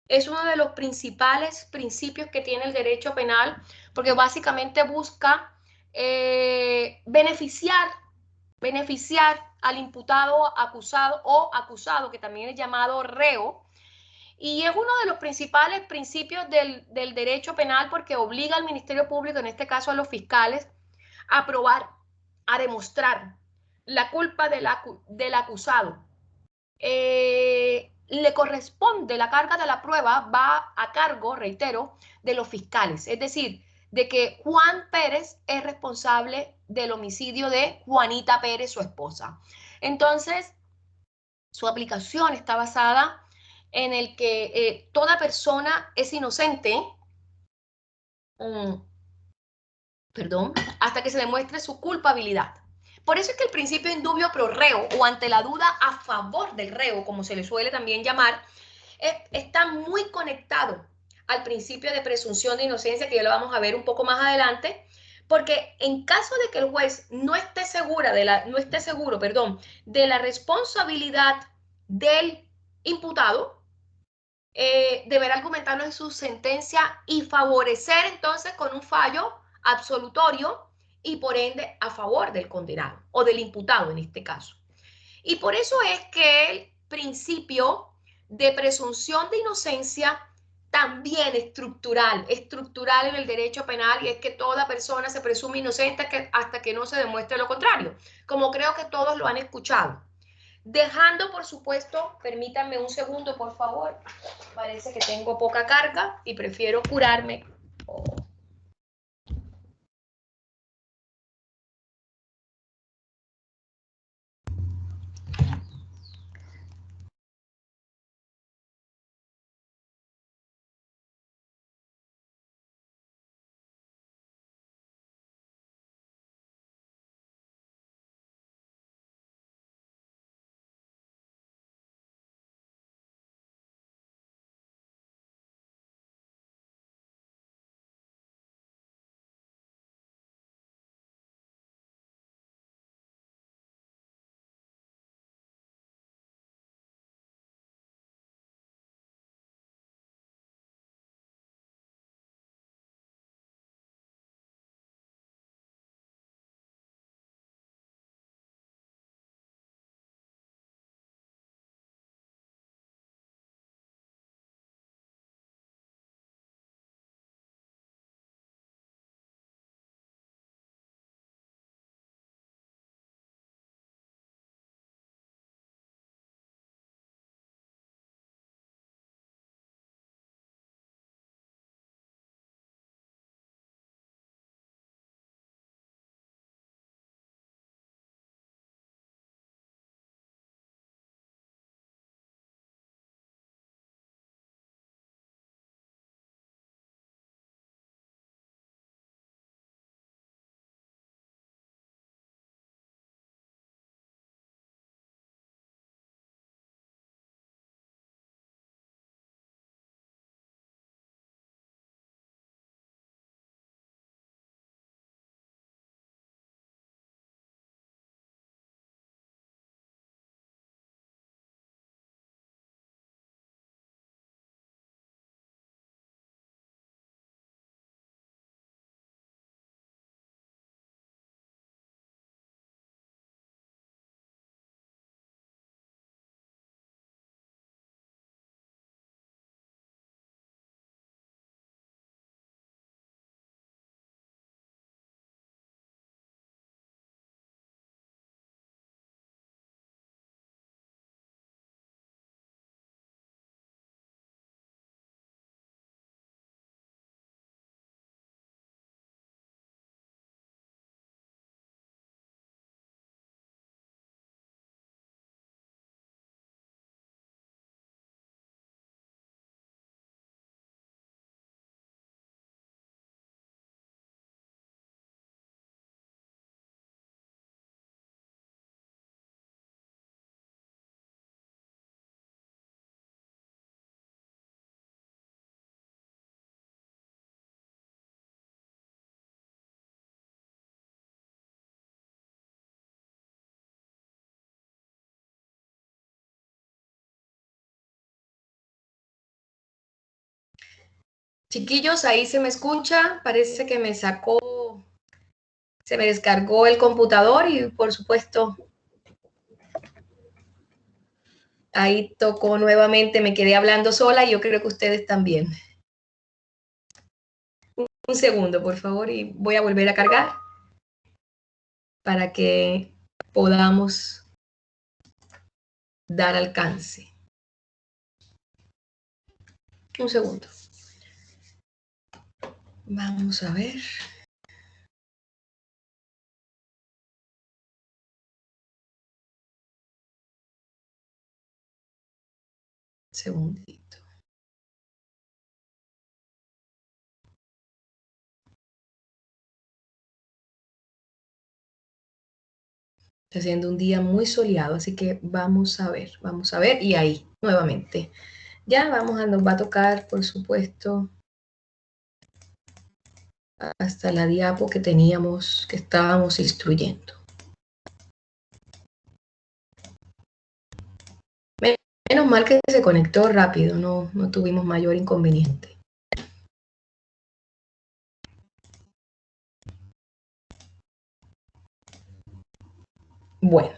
es uno de los principales principios que tiene el derecho penal, porque básicamente busca beneficiar al imputado, acusado o acusado, que también es llamado reo, y es uno de los principales principios del derecho penal porque obliga al Ministerio Público, en este caso a los fiscales, a probar, a demostrar la culpa del acusado le corresponde, la carga de la prueba va a cargo, reitero, de los fiscales. Es decir, de que Juan Pérez es responsable del homicidio de Juanita Pérez, su esposa. Entonces, su aplicación está basada en el que toda persona es inocente, perdón, hasta que se demuestre su culpabilidad. Por eso es que el principio indubio pro reo, o ante la duda a favor del reo, como se le suele también llamar, está muy conectado al principio de presunción de inocencia, que ya lo vamos a ver un poco más adelante, porque en caso de que el juez no esté seguro de la responsabilidad del imputado, deberá argumentarlo en su sentencia y favorecer entonces con un fallo absolutorio y por ende a favor del condenado o del imputado en este caso. Y por eso es que el principio de presunción de inocencia también es estructural en el derecho penal, y es que toda persona se presume inocente hasta que no se demuestre lo contrario, como creo que todos lo han escuchado. Dejando, por supuesto, permítanme un segundo, por favor. Parece que tengo poca carga y prefiero curarme. Chiquillos, ahí se me escucha. Parece que se me descargó el computador y por supuesto ahí tocó nuevamente, me quedé hablando sola y yo creo que ustedes también. Un segundo, por favor, y voy a volver a cargar para que podamos dar alcance. Un segundo. Vamos a ver. Segundito. Está siendo un día muy soleado, así que vamos a ver, y ahí, nuevamente. Ya nos va a tocar, por supuesto, hasta la diapo que teníamos, que estábamos instruyendo. Menos mal que se conectó rápido, no tuvimos mayor inconveniente. Bueno,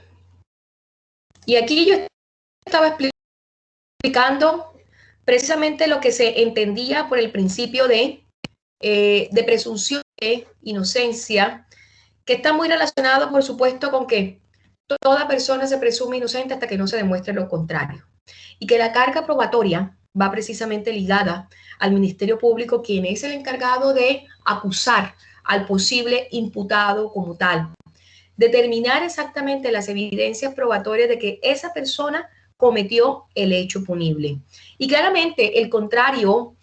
y aquí yo estaba explicando precisamente lo que se entendía por el principio de presunción de inocencia, que está muy relacionado, por supuesto, con que toda persona se presume inocente hasta que no se demuestre lo contrario. Y que la carga probatoria va precisamente ligada al Ministerio Público, quien es el encargado de acusar al posible imputado como tal. Determinar exactamente las evidencias probatorias de que esa persona cometió el hecho punible. Y claramente el contrario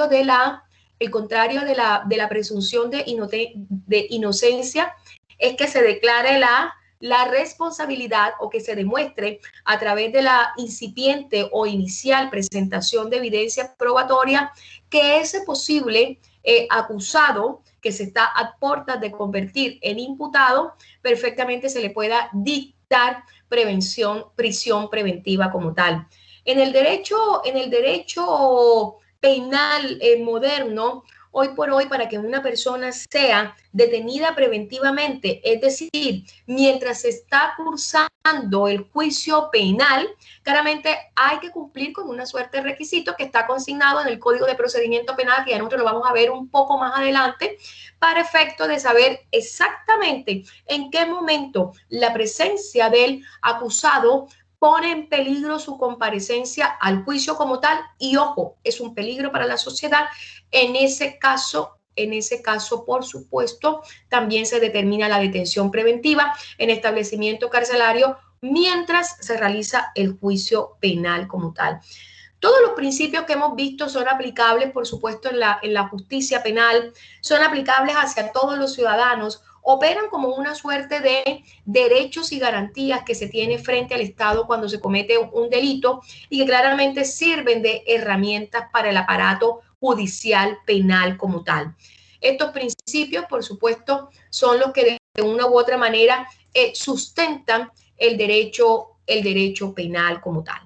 de la presunción de inocencia es que se declare la responsabilidad o que se demuestre a través de la incipiente o inicial presentación de evidencia probatoria que ese posible acusado que se está a puertas de convertir en imputado, perfectamente se le pueda dictar prisión preventiva como tal. En el derecho penal moderno, hoy por hoy, para que una persona sea detenida preventivamente, es decir, mientras se está cursando el juicio penal, claramente hay que cumplir con una suerte de requisitos que está consignado en el Código de Procedimiento Penal, que ya nosotros lo vamos a ver un poco más adelante, para efecto de saber exactamente en qué momento la presencia del acusado pone en peligro su comparecencia al juicio como tal y, ojo, es un peligro para la sociedad. En ese caso, por supuesto, también se determina la detención preventiva en establecimiento carcelario mientras se realiza el juicio penal como tal. Todos los principios que hemos visto son aplicables, por supuesto, en la justicia penal, son aplicables hacia todos los ciudadanos, operan como una suerte de derechos y garantías que se tiene frente al Estado cuando se comete un delito y que claramente sirven de herramientas para el aparato judicial penal como tal. Estos principios, por supuesto, son los que de una u otra manera sustentan el derecho penal como tal.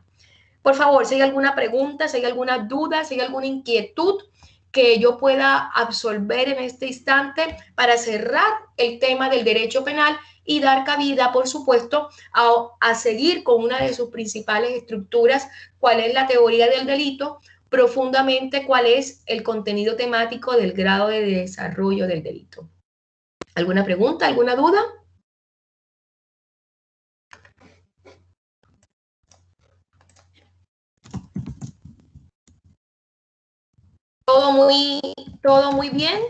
Por favor, si hay alguna pregunta, si hay alguna duda, si hay alguna inquietud que yo pueda absolver en este instante para cerrar el tema del derecho penal y dar cabida, por supuesto, a seguir con una de sus principales estructuras, cuál es la teoría del delito, profundamente cuál es el contenido temático del grado de desarrollo del delito. ¿Alguna pregunta, alguna duda? ¿Todo muy bien?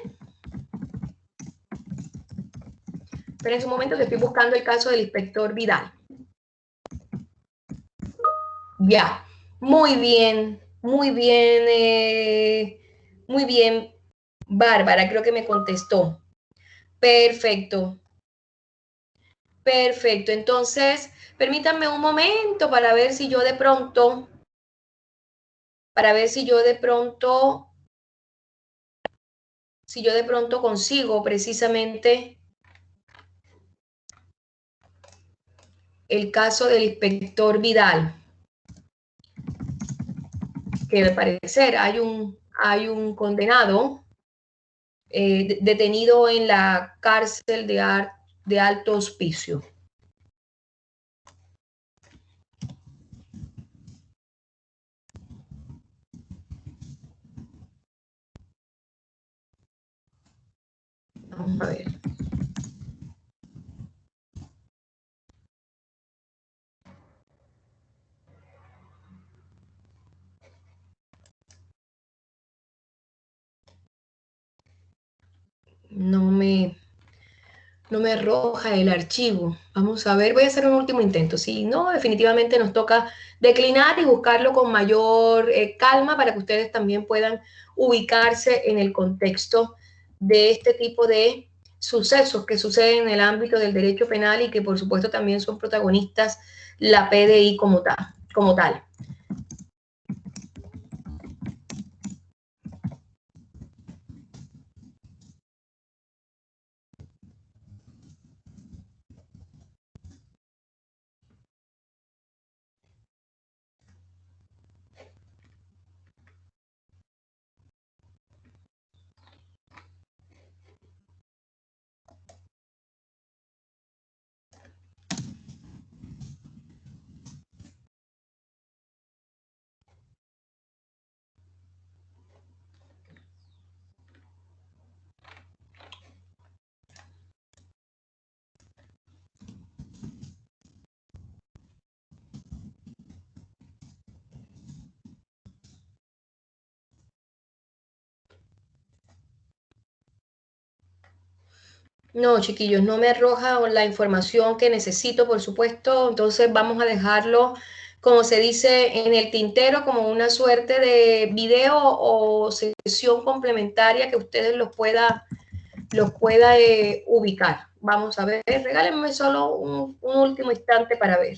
Pero en su momento que estoy buscando el caso del inspector Vidal. Ya, muy bien, muy bien, Bárbara, creo que me contestó. Perfecto, perfecto. Entonces, permítanme un momento para ver si yo de pronto, consigo precisamente el caso del inspector Vidal, que al parecer hay un condenado detenido en la cárcel de Alto Hospicio. Vamos a ver. no me arroja el archivo. Vamos a ver, voy a hacer un último intento. Si no, definitivamente nos toca declinar y buscarlo con mayor calma para que ustedes también puedan ubicarse en el contexto de este tipo de sucesos que suceden en el ámbito del derecho penal y que por supuesto también son protagonistas la PDI como tal. No, chiquillos, no me arroja la información que necesito, por supuesto, entonces vamos a dejarlo, como se dice, en el tintero, como una suerte de video o sesión complementaria que ustedes los pueda ubicar. Vamos a ver, regálenme solo un último instante para ver.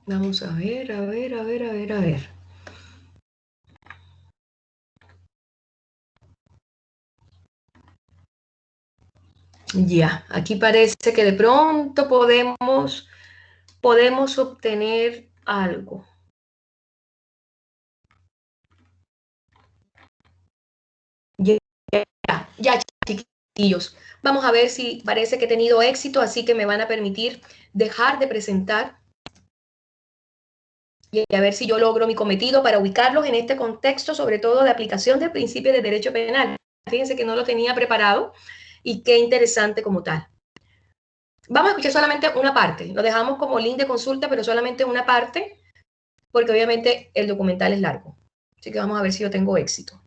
Vamos a ver. Ya, aquí parece que de pronto podemos obtener algo. Ya, chiquillos. Vamos a ver si parece que he tenido éxito, así que me van a permitir dejar de presentar y a ver si yo logro mi cometido para ubicarlos en este contexto, sobre todo de aplicación del principio de derecho penal. Fíjense que no lo tenía preparado y qué interesante como tal. Vamos a escuchar solamente una parte. Lo dejamos como link de consulta, pero solamente una parte, porque obviamente el documental es largo. Así que vamos a ver si yo tengo éxito.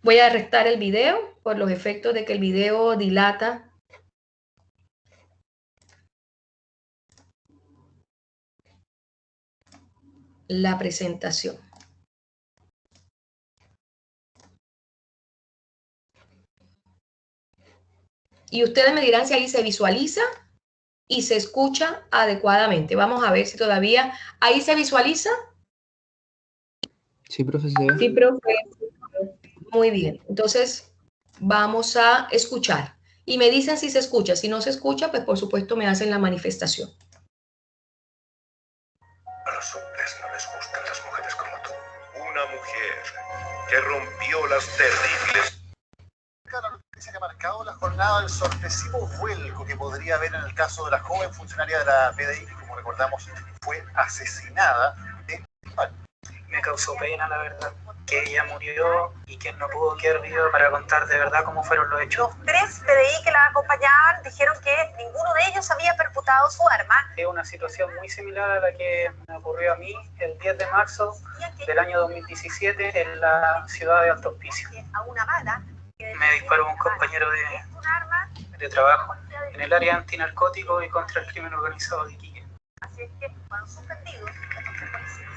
Voy a restar el video por los efectos de que el video dilata la presentación. Y ustedes me dirán si ahí se visualiza y se escucha adecuadamente. Vamos a ver si todavía ahí se visualiza. Sí, profe, se ve. Sí, profe. Muy bien. Entonces, vamos a escuchar. Y me dicen si se escucha. Si no se escucha, pues por supuesto me hacen la manifestación. A los hombres no les gustan las mujeres como tú. Una mujer que rompió las terribles... La noticia que ha marcado la jornada del sorpresivo vuelco que podría haber en el caso de la joven funcionaria de la PDI, que como recordamos fue asesinada de... Me causó pena, la verdad, que ella murió y que no pudo quedar viva para contar de verdad cómo fueron los hechos. Los 3 PDI que la acompañaban dijeron que ninguno de ellos había percutado su arma. Es una situación muy similar a la que me ocurrió a mí el 10 de marzo del año 2017 en la ciudad de Alto Hospicio. A una bala. Me disparó un compañero de trabajo en el área antinarcótico y contra el crimen organizado de Iquique. Así es que fueron suspendidos estos policías.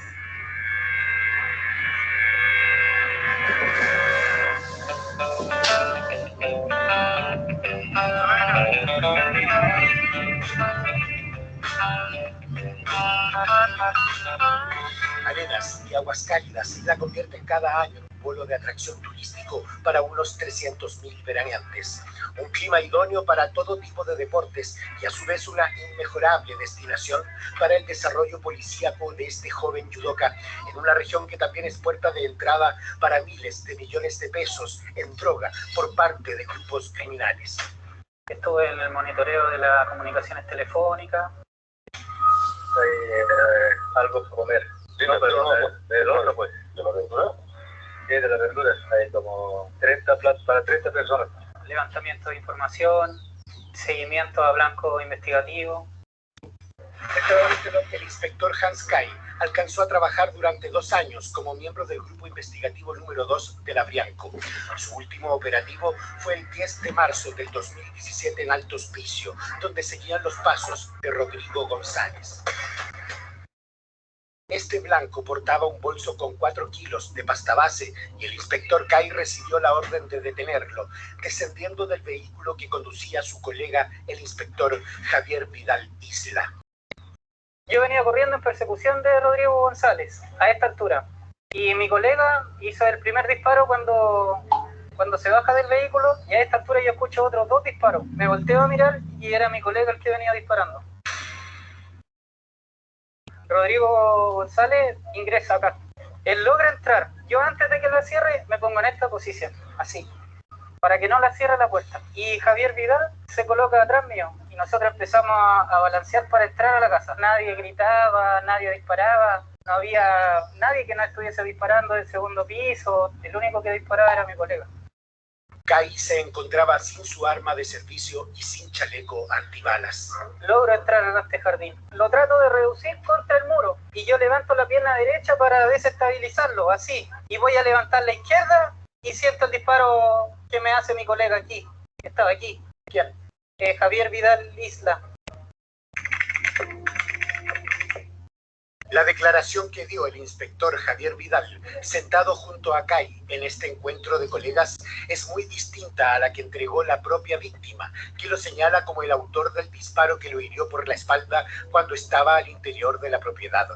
Arenas y aguas cálidas la convierten cada año en un polo de atracción turístico para unos 300.000 veraneantes. Un clima idóneo para todo tipo de deportes y a su vez una inmejorable destinación para el desarrollo policíaco de este joven judoka en una región que también es puerta de entrada para miles de millones de pesos en droga por parte de grupos criminales. Estuve en el monitoreo de las comunicaciones telefónicas. algo para comer. Sí, no, pero del horno, pues. ¿De la verdura? Sí, de la verdura. Hay como 30 platos para 30 personas. Levantamiento de información, seguimiento a blanco investigativo. El inspector Hans Kai alcanzó a trabajar durante 2 años como miembro del grupo investigativo número 2 de la Brianco. Su último operativo fue el 10 de marzo del 2017 en Alto Hospicio, donde seguían los pasos de Rodrigo González. Este blanco portaba un bolso con 4 kilos de pasta base y el inspector Kai recibió la orden de detenerlo, descendiendo del vehículo que conducía a su colega, el inspector Javier Vidal Isla. Yo venía corriendo en persecución de Rodrigo González, a esta altura. Y mi colega hizo el primer disparo cuando se baja del vehículo, y a esta altura yo escucho otros 2 disparos. Me volteo a mirar y era mi colega el que venía disparando. Rodrigo González ingresa acá. Él logra entrar. Yo antes de que la cierre me pongo en esta posición, así, para que no la cierre la puerta. Y Javier Vidal se coloca atrás mío y nosotros empezamos a balancear para entrar a la casa. Nadie gritaba, nadie disparaba, no había nadie que no estuviese disparando del segundo piso. El único que disparaba era mi colega. Kai se encontraba sin su arma de servicio y sin chaleco antibalas. Logro entrar a este jardín. Lo trato de reducir contra el muro y yo levanto la pierna derecha para desestabilizarlo, así. Y voy a levantar la izquierda y siento el disparo que me hace mi colega aquí, que estaba aquí. ¿Quién? Javier Vidal Isla. La declaración que dio el inspector Javier Vidal, sentado junto a Kai en este encuentro de colegas, es muy distinta a la que entregó la propia víctima, que lo señala como el autor del disparo que lo hirió por la espalda cuando estaba al interior de la propiedad.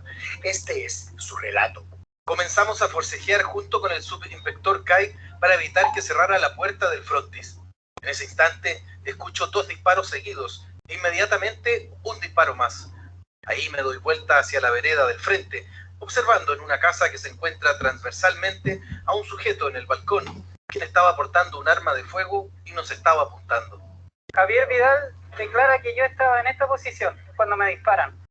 Este es su relato. Comenzamos a forcejear junto con el subinspector Kai para evitar que cerrara la puerta del frontis. En ese instante escucho 2 disparos seguidos e inmediatamente un disparo más. Ahí me doy vuelta hacia la vereda del frente, observando en una casa que se encuentra transversalmente a un sujeto en el balcón, quien estaba portando un arma de fuego y nos estaba apuntando. Javier Vidal declara que yo estaba en esta posición cuando me disparan,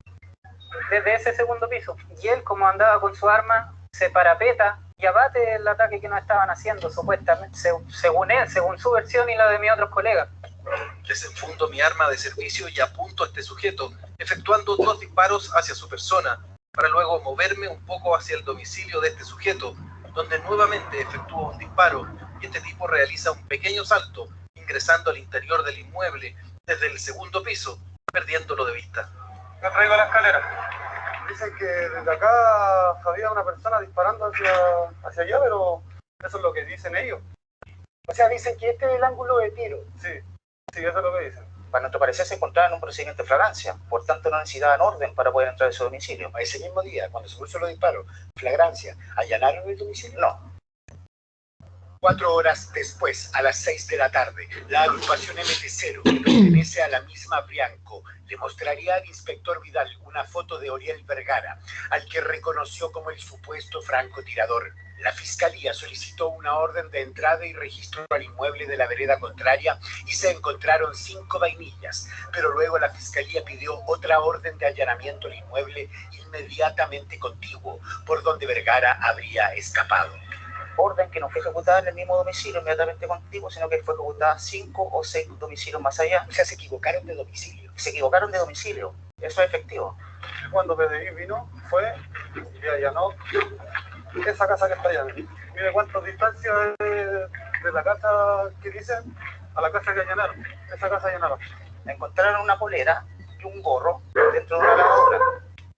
desde ese segundo piso. Y él, como andaba con su arma, se parapeta y abate el ataque que nos estaban haciendo, supuestamente, según él, según su versión y la de mis otros colegas. Desenfundo mi arma de servicio y apunto a este sujeto, efectuando 2 disparos hacia su persona, para luego moverme un poco hacia el domicilio de este sujeto, donde nuevamente efectúo un disparo y este tipo realiza un pequeño salto, ingresando al interior del inmueble desde el segundo piso, perdiéndolo de vista. Me traigo a la escalera. Dicen que desde acá había una persona disparando hacia allá, pero eso es lo que dicen ellos. O sea, dicen que este es el ángulo de tiro. Sí, eso es lo que dicen. Para nuestro parecer se encontraba en un procedimiento de flagrancia, por tanto no necesitaban orden para poder entrar a su domicilio. A ese mismo día, cuando se puso los disparos, flagrancia, ¿allanaron el domicilio? No. 4 horas después, a las 6 de la tarde, la agrupación MT0, que pertenece a la misma Brianco, le mostraría al inspector Vidal una foto de Oriel Vergara, al que reconoció como el supuesto francotirador. La fiscalía solicitó una orden de entrada y registro al inmueble de la vereda contraria y se encontraron 5 vainillas, pero luego la fiscalía pidió otra orden de allanamiento al inmueble inmediatamente contiguo, por donde Vergara habría escapado. Orden que no fue ejecutada en el mismo domicilio inmediatamente contiguo, sino que fue ejecutada 5 o 6 domicilios más allá. O sea, se equivocaron de domicilio. Se equivocaron de domicilio, eso es efectivo. Cuando PDI vino, fue y allanó esa casa que está allá. Mire cuántas distancias de la casa que dicen a la casa que allanaron. Esa casa allanaron. Encontraron una polera y un gorro dentro de una lavadora.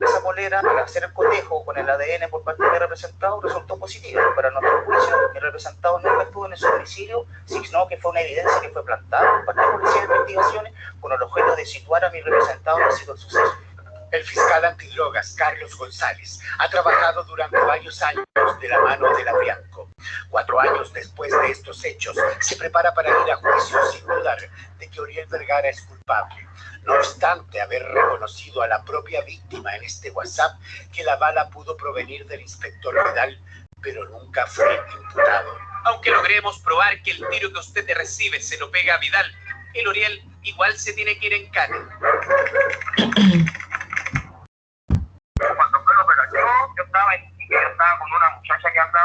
Esa polera, al hacer el cotejo con el ADN por parte del representado, resultó positivo. Para nuestro juicio, el representado no estuvo en su domicilio, sino que fue una evidencia que fue plantada por parte de la Policía de Investigaciones con el objeto de situar a mi representado en el sitio del suceso. El fiscal antidrogas, Carlos González, ha trabajado durante varios años de la mano de la Brianco. 4 años después de estos hechos, se prepara para ir a juicio sin dudar de que Oriel Vergara es culpable. No obstante haber reconocido a la propia víctima en este WhatsApp que la bala pudo provenir del inspector Vidal, pero nunca fue imputado. Aunque logremos probar que el tiro que usted recibe se lo pega a Vidal, el Oriel igual se tiene que ir en cana.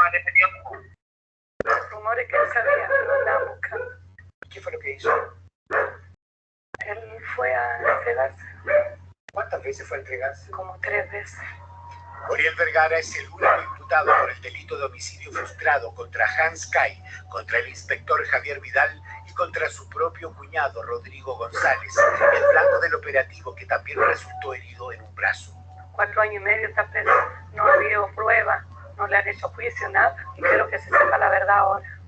estaba en ese tiempo. Los rumores que él sabía que lo andaban buscando. ¿Qué fue lo que hizo? Él fue a entregarse ¿Cuántas veces fue a entregarse? como 3 veces. Oriel Vergara es el único imputado por el delito de homicidio frustrado contra Hans Kai, contra el inspector Javier Vidal y contra su propio cuñado Rodrigo González, el blanco del operativo que también resultó herido en un brazo. 4 años y medio está preso, no ha habido pruebas, no le han hecho juicio, nada, y quiero que se sepa la verdad ahora.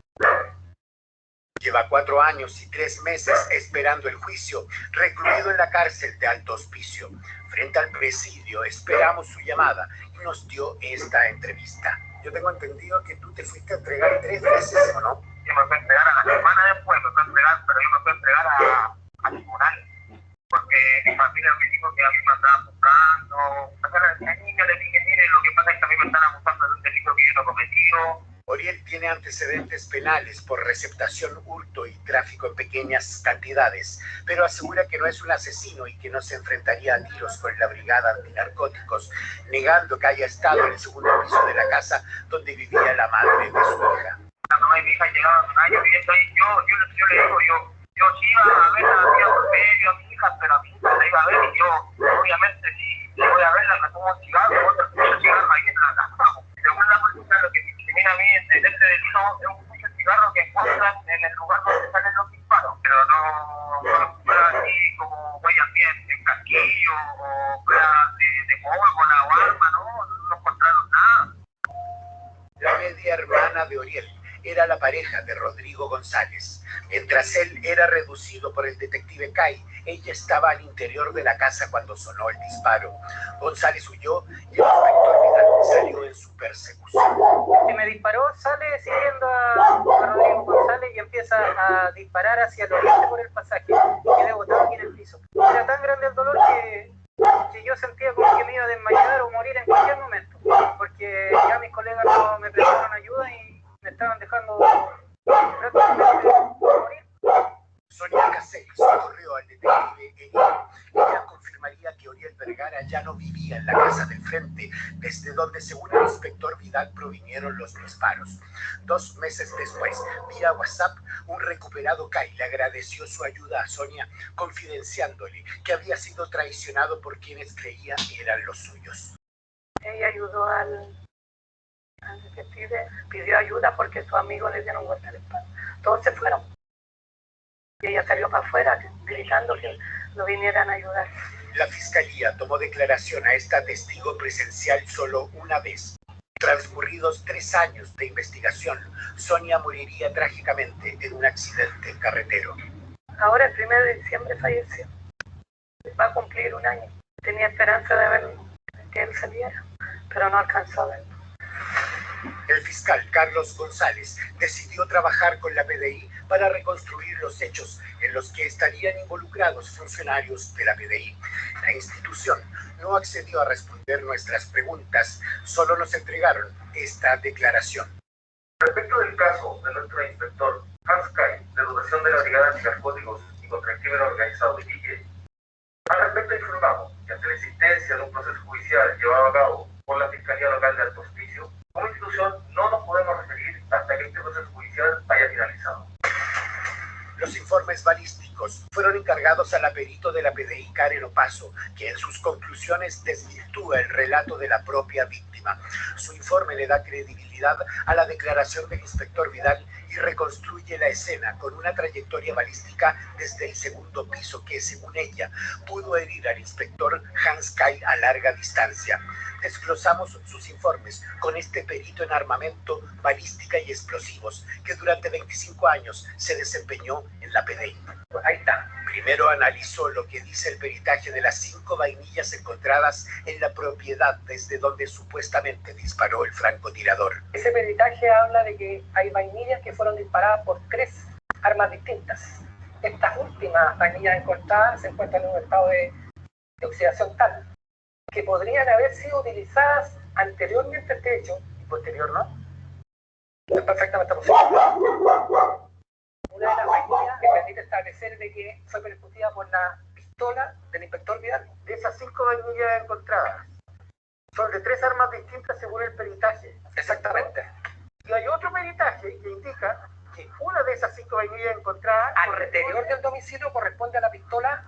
Lleva 4 años y 3 meses esperando el juicio, recluido en la cárcel de Alto Hospicio. Frente al presidio, esperamos su llamada y nos dio esta entrevista. Yo tengo entendido que tú te fuiste a entregar 3 veces, ¿o no? Yo me fui a entregar a la semana después, me fui a entregar, pero yo me fui a entregar a tribunal. Porque mi familia me dijo que a mí me andaban buscando. O sea, al niño le dije, mire, lo que pasa es que a mí me están acusando de un delito que yo no he cometido. Oriel tiene antecedentes penales por receptación, hurto y tráfico en pequeñas cantidades, pero asegura que no es un asesino y que no se enfrentaría a tiros con la brigada antinarcóticos, negando que haya estado en el segundo piso de la casa donde vivía la madre de su hija. La mamá y mi hija llegaban un año viviendo ahí. Yo le digo, yo sí iba a ver a la tía por medio, a mi hija, pero a mi hija la iba a ver y yo, obviamente, si le voy a verla, me pongo un cigarro, otro cigarro ahí en la casa. Según la policía, lo que me incrimina a mí en este delito es un mucho cigarro que encuentran en el lugar donde salen los disparos, pero no fue así como huellas bien en casquillo o huellas de pólvora o arma, no encontraron nada. La media hermana de Oriel era la pareja de Rodrigo González. Mientras él era reducido por el detective Kai, ella estaba al interior de la casa cuando sonó el disparo. González huyó y el inspector Vidal salió en su persecución. Y me disparó, sale siguiendo a Rodrigo González y empieza a disparar hacia el oriente por el pasaje. Y quedé botado aquí en el piso. Era tan grande el dolor que yo sentía como que me iba a desmayar o morir en cualquier momento. Porque ya mis colegas no me prestaron ayuda y me estaban dejando prácticamente morir. Sonia Caselli socorrió al detective herido. Ella confirmaría que Oriel Vergara ya no vivía en la casa del frente, desde donde, según el inspector Vidal, provinieron los disparos. 2 meses después, vía WhatsApp, un recuperado Kai le agradeció su ayuda a Sonia, confidenciándole que había sido traicionado por quienes creía eran los suyos. Ella ayudó al detective, pidió ayuda porque sus amigos le dieron vuelta a la espalda. Todos se fueron. Y ella salió para afuera gritando que lo vinieran a ayudar. La fiscalía tomó declaración a esta testigo presencial solo una vez. Transcurridos 3 años de investigación, Sonia moriría trágicamente en un accidente carretero. Ahora el 1 de diciembre falleció. Va a cumplir 1 año. Tenía esperanza de ver que él saliera, pero no alcanzó a verlo. El fiscal Carlos González decidió trabajar con la PDI para reconstruir los hechos en los que estarían involucrados funcionarios de la PDI. La institución no accedió a responder nuestras preguntas, solo nos entregaron esta declaración. Respecto del caso de nuestro inspector Hans Kai, de dotación de la Brigada Antinarcóticos y contra el Crimen Organizado de Iquique, al respecto informamos que ante la existencia de un proceso judicial llevado a cabo por la Fiscalía Local de Alto Hospicio, como institución no nos podemos referir hasta que este proceso judicial haya finalizado. Los informes balísticos fueron encargados a la perito de la PDI Karen Opaso, que en sus conclusiones desvirtúa el relato de la propia víctima. Su informe le da credibilidad a la declaración del inspector Vidal y reconstruye la escena con una trayectoria balística desde el segundo piso que, según ella, pudo herir al inspector Hans Kai a larga distancia. Desglosamos sus informes con este perito en armamento, balística y explosivos, que durante 25 años se desempeñó en la PDI. Ahí está. Primero analizó lo que dice el peritaje de las 5 vainillas encontradas en la propiedad desde donde supuestamente disparó el francotirador. Ese peritaje habla de que hay vainillas que fueron disparadas por 3 armas distintas. Estas últimas vainillas encontradas se encuentran en un estado de oxidación tal que podrían haber sido utilizadas anteriormente a este hecho y posterior no. Es perfectamente posible. Una de las vainillas que permite establecer de que fue percutida por la pistola del inspector Vidal. De esas 5 vainillas encontradas, son de 3 armas distintas según el peritaje. Exactamente. Y hay otro peritaje que indica que una de esas 5 vainillas encontradas al interior del domicilio corresponde a la pistola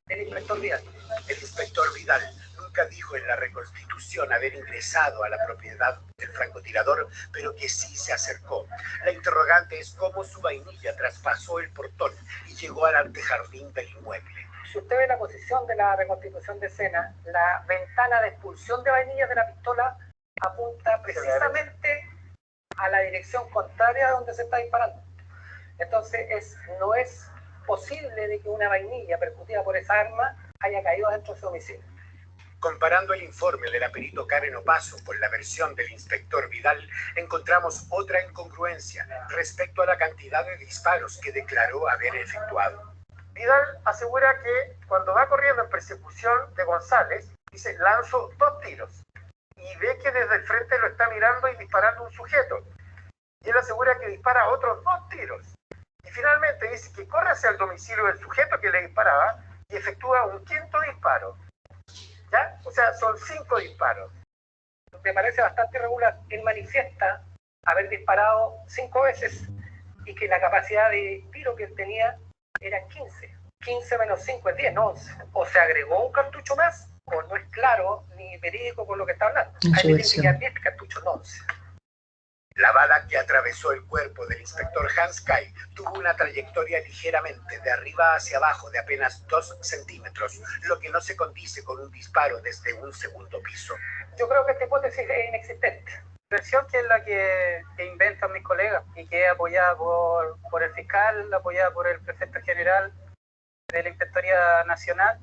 del inspector Vidal. El inspector Vidal nunca dijo en la reconstitución haber ingresado a la propiedad del francotirador, pero que sí se acercó. La interrogante es cómo su vainilla traspasó el portón y llegó al antejardín del inmueble. Si usted ve la posición de la reconstitución de escena, la ventana de expulsión de vainillas de la pistola apunta precisamente a la dirección contraria a donde se está disparando. Entonces no es posible de que una vainilla percutida por esa arma haya caído dentro de su domicilio. Comparando el informe de la perito Karen Opaso con la versión del inspector Vidal, encontramos otra incongruencia respecto a la cantidad de disparos que declaró haber efectuado. Vidal asegura que cuando va corriendo en persecución de González, dice, lanzo 2 tiros. Y ve que desde el frente lo está mirando y disparando un sujeto. Y él asegura que dispara otros 2 tiros. Y finalmente dice que corre hacia el domicilio del sujeto que le disparaba y efectúa un 5.º disparo. ¿Ya? O sea, son 5 disparos. Me parece bastante irregular. Él manifiesta haber disparado 5 veces y que la capacidad de tiro que él tenía era 15. 15 menos 5 es 10, no 11. O se agregó un cartucho más, o no es claro ni verídico con lo que está hablando. Ahí le tiene que quedar 10 cartuchos, no 11. La bala que atravesó el cuerpo del inspector Hans Kai tuvo una trayectoria ligeramente de arriba hacia abajo de apenas 2 centímetros, lo que no se condice con un disparo desde un segundo piso. Yo creo que esta hipótesis es inexistente. La versión que es la que inventan mis colegas y que es apoyada por el fiscal, apoyada por el prefecto general de la Inspectoría Nacional.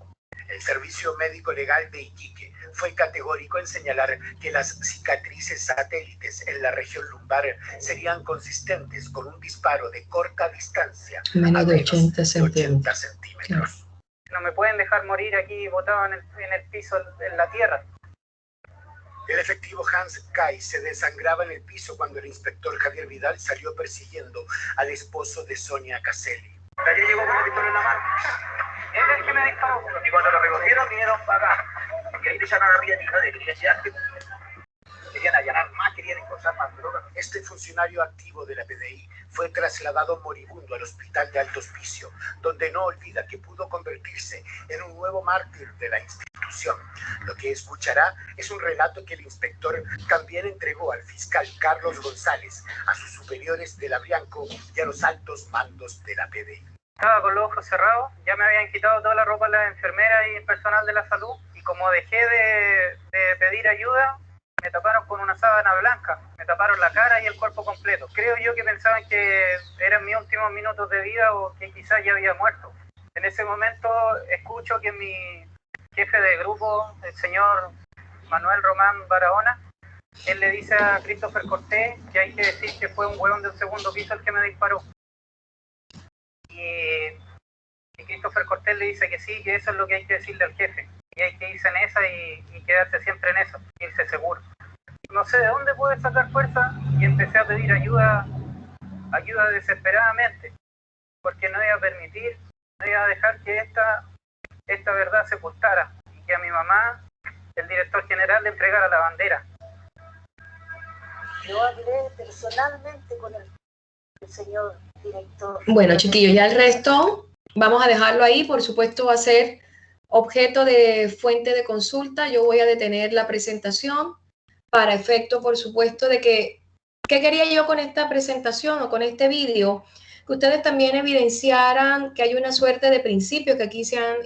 El Servicio Médico Legal de Iquique fue categórico en señalar que las cicatrices satélites en la región lumbar serían consistentes con un disparo de corta distancia, menos de 80 centímetros. Claro. No me pueden dejar morir aquí botado en el piso, en la tierra. El efectivo Hans Kai se desangraba en el piso cuando el inspector Javier Vidal salió persiguiendo al esposo de Sonia Caselli. Ayer llegó con la pistola en la mano. Él es el que me disparó. Y cuando lo recogieron vinieron para acá. Porque ahí te llaman a Villanita de Villanita. Querían allanar más, querían encontrar más drogas. Este funcionario activo de la PDI fue trasladado moribundo al hospital de Alto Hospicio, donde no olvida que pudo convertirse en un nuevo mártir de la institución. Lo que escuchará es un relato que el inspector también entregó al fiscal Carlos González, a sus superiores de la Brianco y a los altos mandos de la PDI. Estaba con los ojos cerrados, ya me habían quitado toda la ropa las enfermeras y el personal de la salud, y como dejé de pedir ayuda, me taparon con una sábana blanca, me taparon la cara y el cuerpo completo. Creo yo que pensaban que eran mis últimos minutos de vida o que quizás ya había muerto. En ese momento escucho que mi jefe de grupo, el señor Manuel Román Barahona, él le dice a Christopher Cortés que hay que decir que fue un hueón del segundo piso el que me disparó. Y Christopher Cortés le dice que sí, que eso es lo que hay que decirle al jefe. Y hay que irse en esa y quedarse siempre en eso, irse seguro. No sé de dónde pude sacar fuerza y empecé a pedir ayuda desesperadamente, porque no iba a permitir, no iba a dejar que esta verdad se ocultara y que a mi mamá, el director general, le entregara la bandera. Yo hablé personalmente con el señor director. Bueno, chiquillos, ya el resto vamos a dejarlo ahí. Por supuesto, va a ser objeto de fuente de consulta. Yo voy a detener la presentación para efecto, por supuesto, de que, ¿qué quería yo con esta presentación o con este vídeo? Que ustedes también evidenciaran que hay una suerte de principios que aquí se han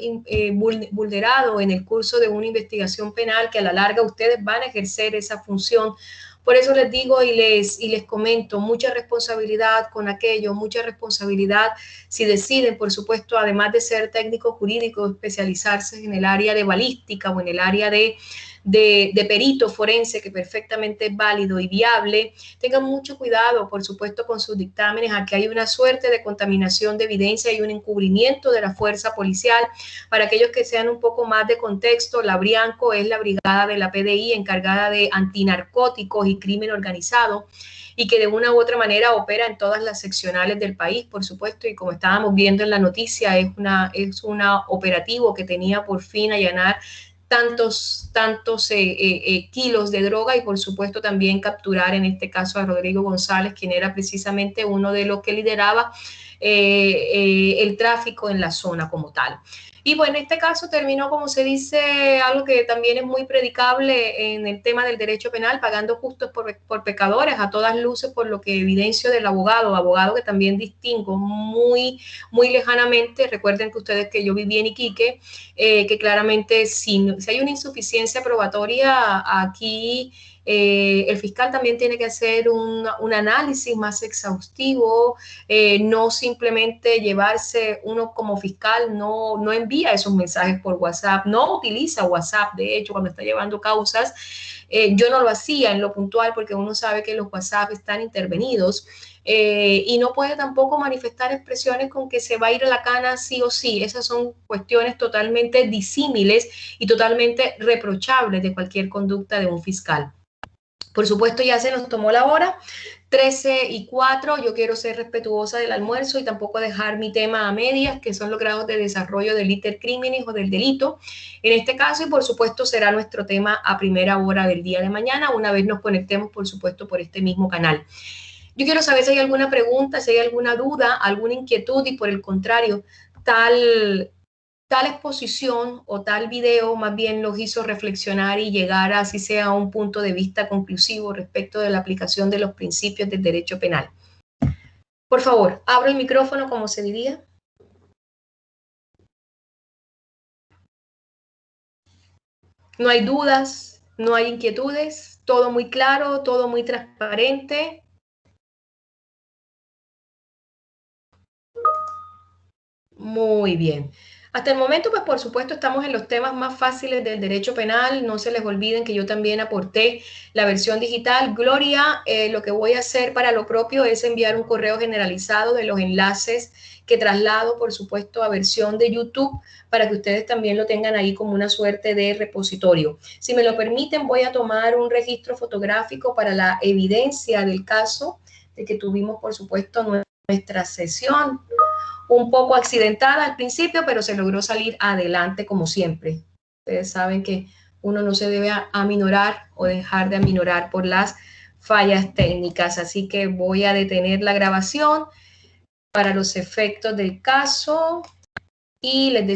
vulnerado en el curso de una investigación penal, que a la larga ustedes van a ejercer esa función. Por eso les digo y les comento, mucha responsabilidad con aquello, mucha responsabilidad si deciden, por supuesto, además de ser técnicos jurídicos, especializarse en el área de balística o en el área de perito forense, que perfectamente es válido y viable. Tengan mucho cuidado, por supuesto, con sus dictámenes. Aquí hay una suerte de contaminación de evidencia y un encubrimiento de la fuerza policial. Para aquellos que sean un poco más de contexto, la Brianco es la brigada de la PDI encargada de antinarcóticos y crimen organizado, y que de una u otra manera opera en todas las seccionales del país, por supuesto, y como estábamos viendo en la noticia, es una operativo que tenía por fin allanar tantos kilos de droga y por supuesto también capturar en este caso a Rodrigo González, quien era precisamente uno de los que lideraba el tráfico en la zona como tal. Y bueno, en este caso terminó, como se dice, algo que también es muy predicable en el tema del derecho penal, pagando justos por pecadores, a todas luces, por lo que evidencio del abogado que también distingo muy lejanamente. Recuerden que ustedes que yo viví en Iquique, que claramente si hay una insuficiencia probatoria aquí, el fiscal también tiene que hacer un análisis más exhaustivo, no simplemente llevarse uno como fiscal, no envía esos mensajes por WhatsApp, no utiliza WhatsApp, de hecho, cuando está llevando causas. Yo no lo hacía en lo puntual porque uno sabe que los WhatsApp están intervenidos y no puede tampoco manifestar expresiones con que se va a ir a la cana sí o sí. Esas son cuestiones totalmente disímiles y totalmente reprochables de cualquier conducta de un fiscal. Por supuesto, ya se nos tomó la hora, 13:04. Yo quiero ser respetuosa del almuerzo y tampoco dejar mi tema a medias, que son los grados de desarrollo del iter criminis o del delito. En este caso, y por supuesto, será nuestro tema a primera hora del día de mañana, una vez nos conectemos, por supuesto, por este mismo canal. Yo quiero saber si hay alguna pregunta, si hay alguna duda, alguna inquietud y por el contrario, tal exposición o tal video más bien los hizo reflexionar y llegar a, así sea, a un punto de vista conclusivo respecto de la aplicación de los principios del derecho penal. Por favor, abro el micrófono, como se diría. No hay dudas, no hay inquietudes, todo muy claro, todo muy transparente. Muy bien. Hasta el momento, pues por supuesto, estamos en los temas más fáciles del derecho penal. No se les olviden que yo también aporté la versión digital. Gloria, lo que voy a hacer para lo propio es enviar un correo generalizado de los enlaces que traslado, por supuesto, a versión de YouTube para que ustedes también lo tengan ahí como una suerte de repositorio. Si me lo permiten, voy a tomar un registro fotográfico para la evidencia del caso de que tuvimos, por supuesto, nuestra sesión un poco accidentada al principio, pero se logró salir adelante como siempre. Ustedes saben que uno no se debe aminorar o dejar de aminorar por las fallas técnicas, así que voy a detener la grabación para los efectos del caso y les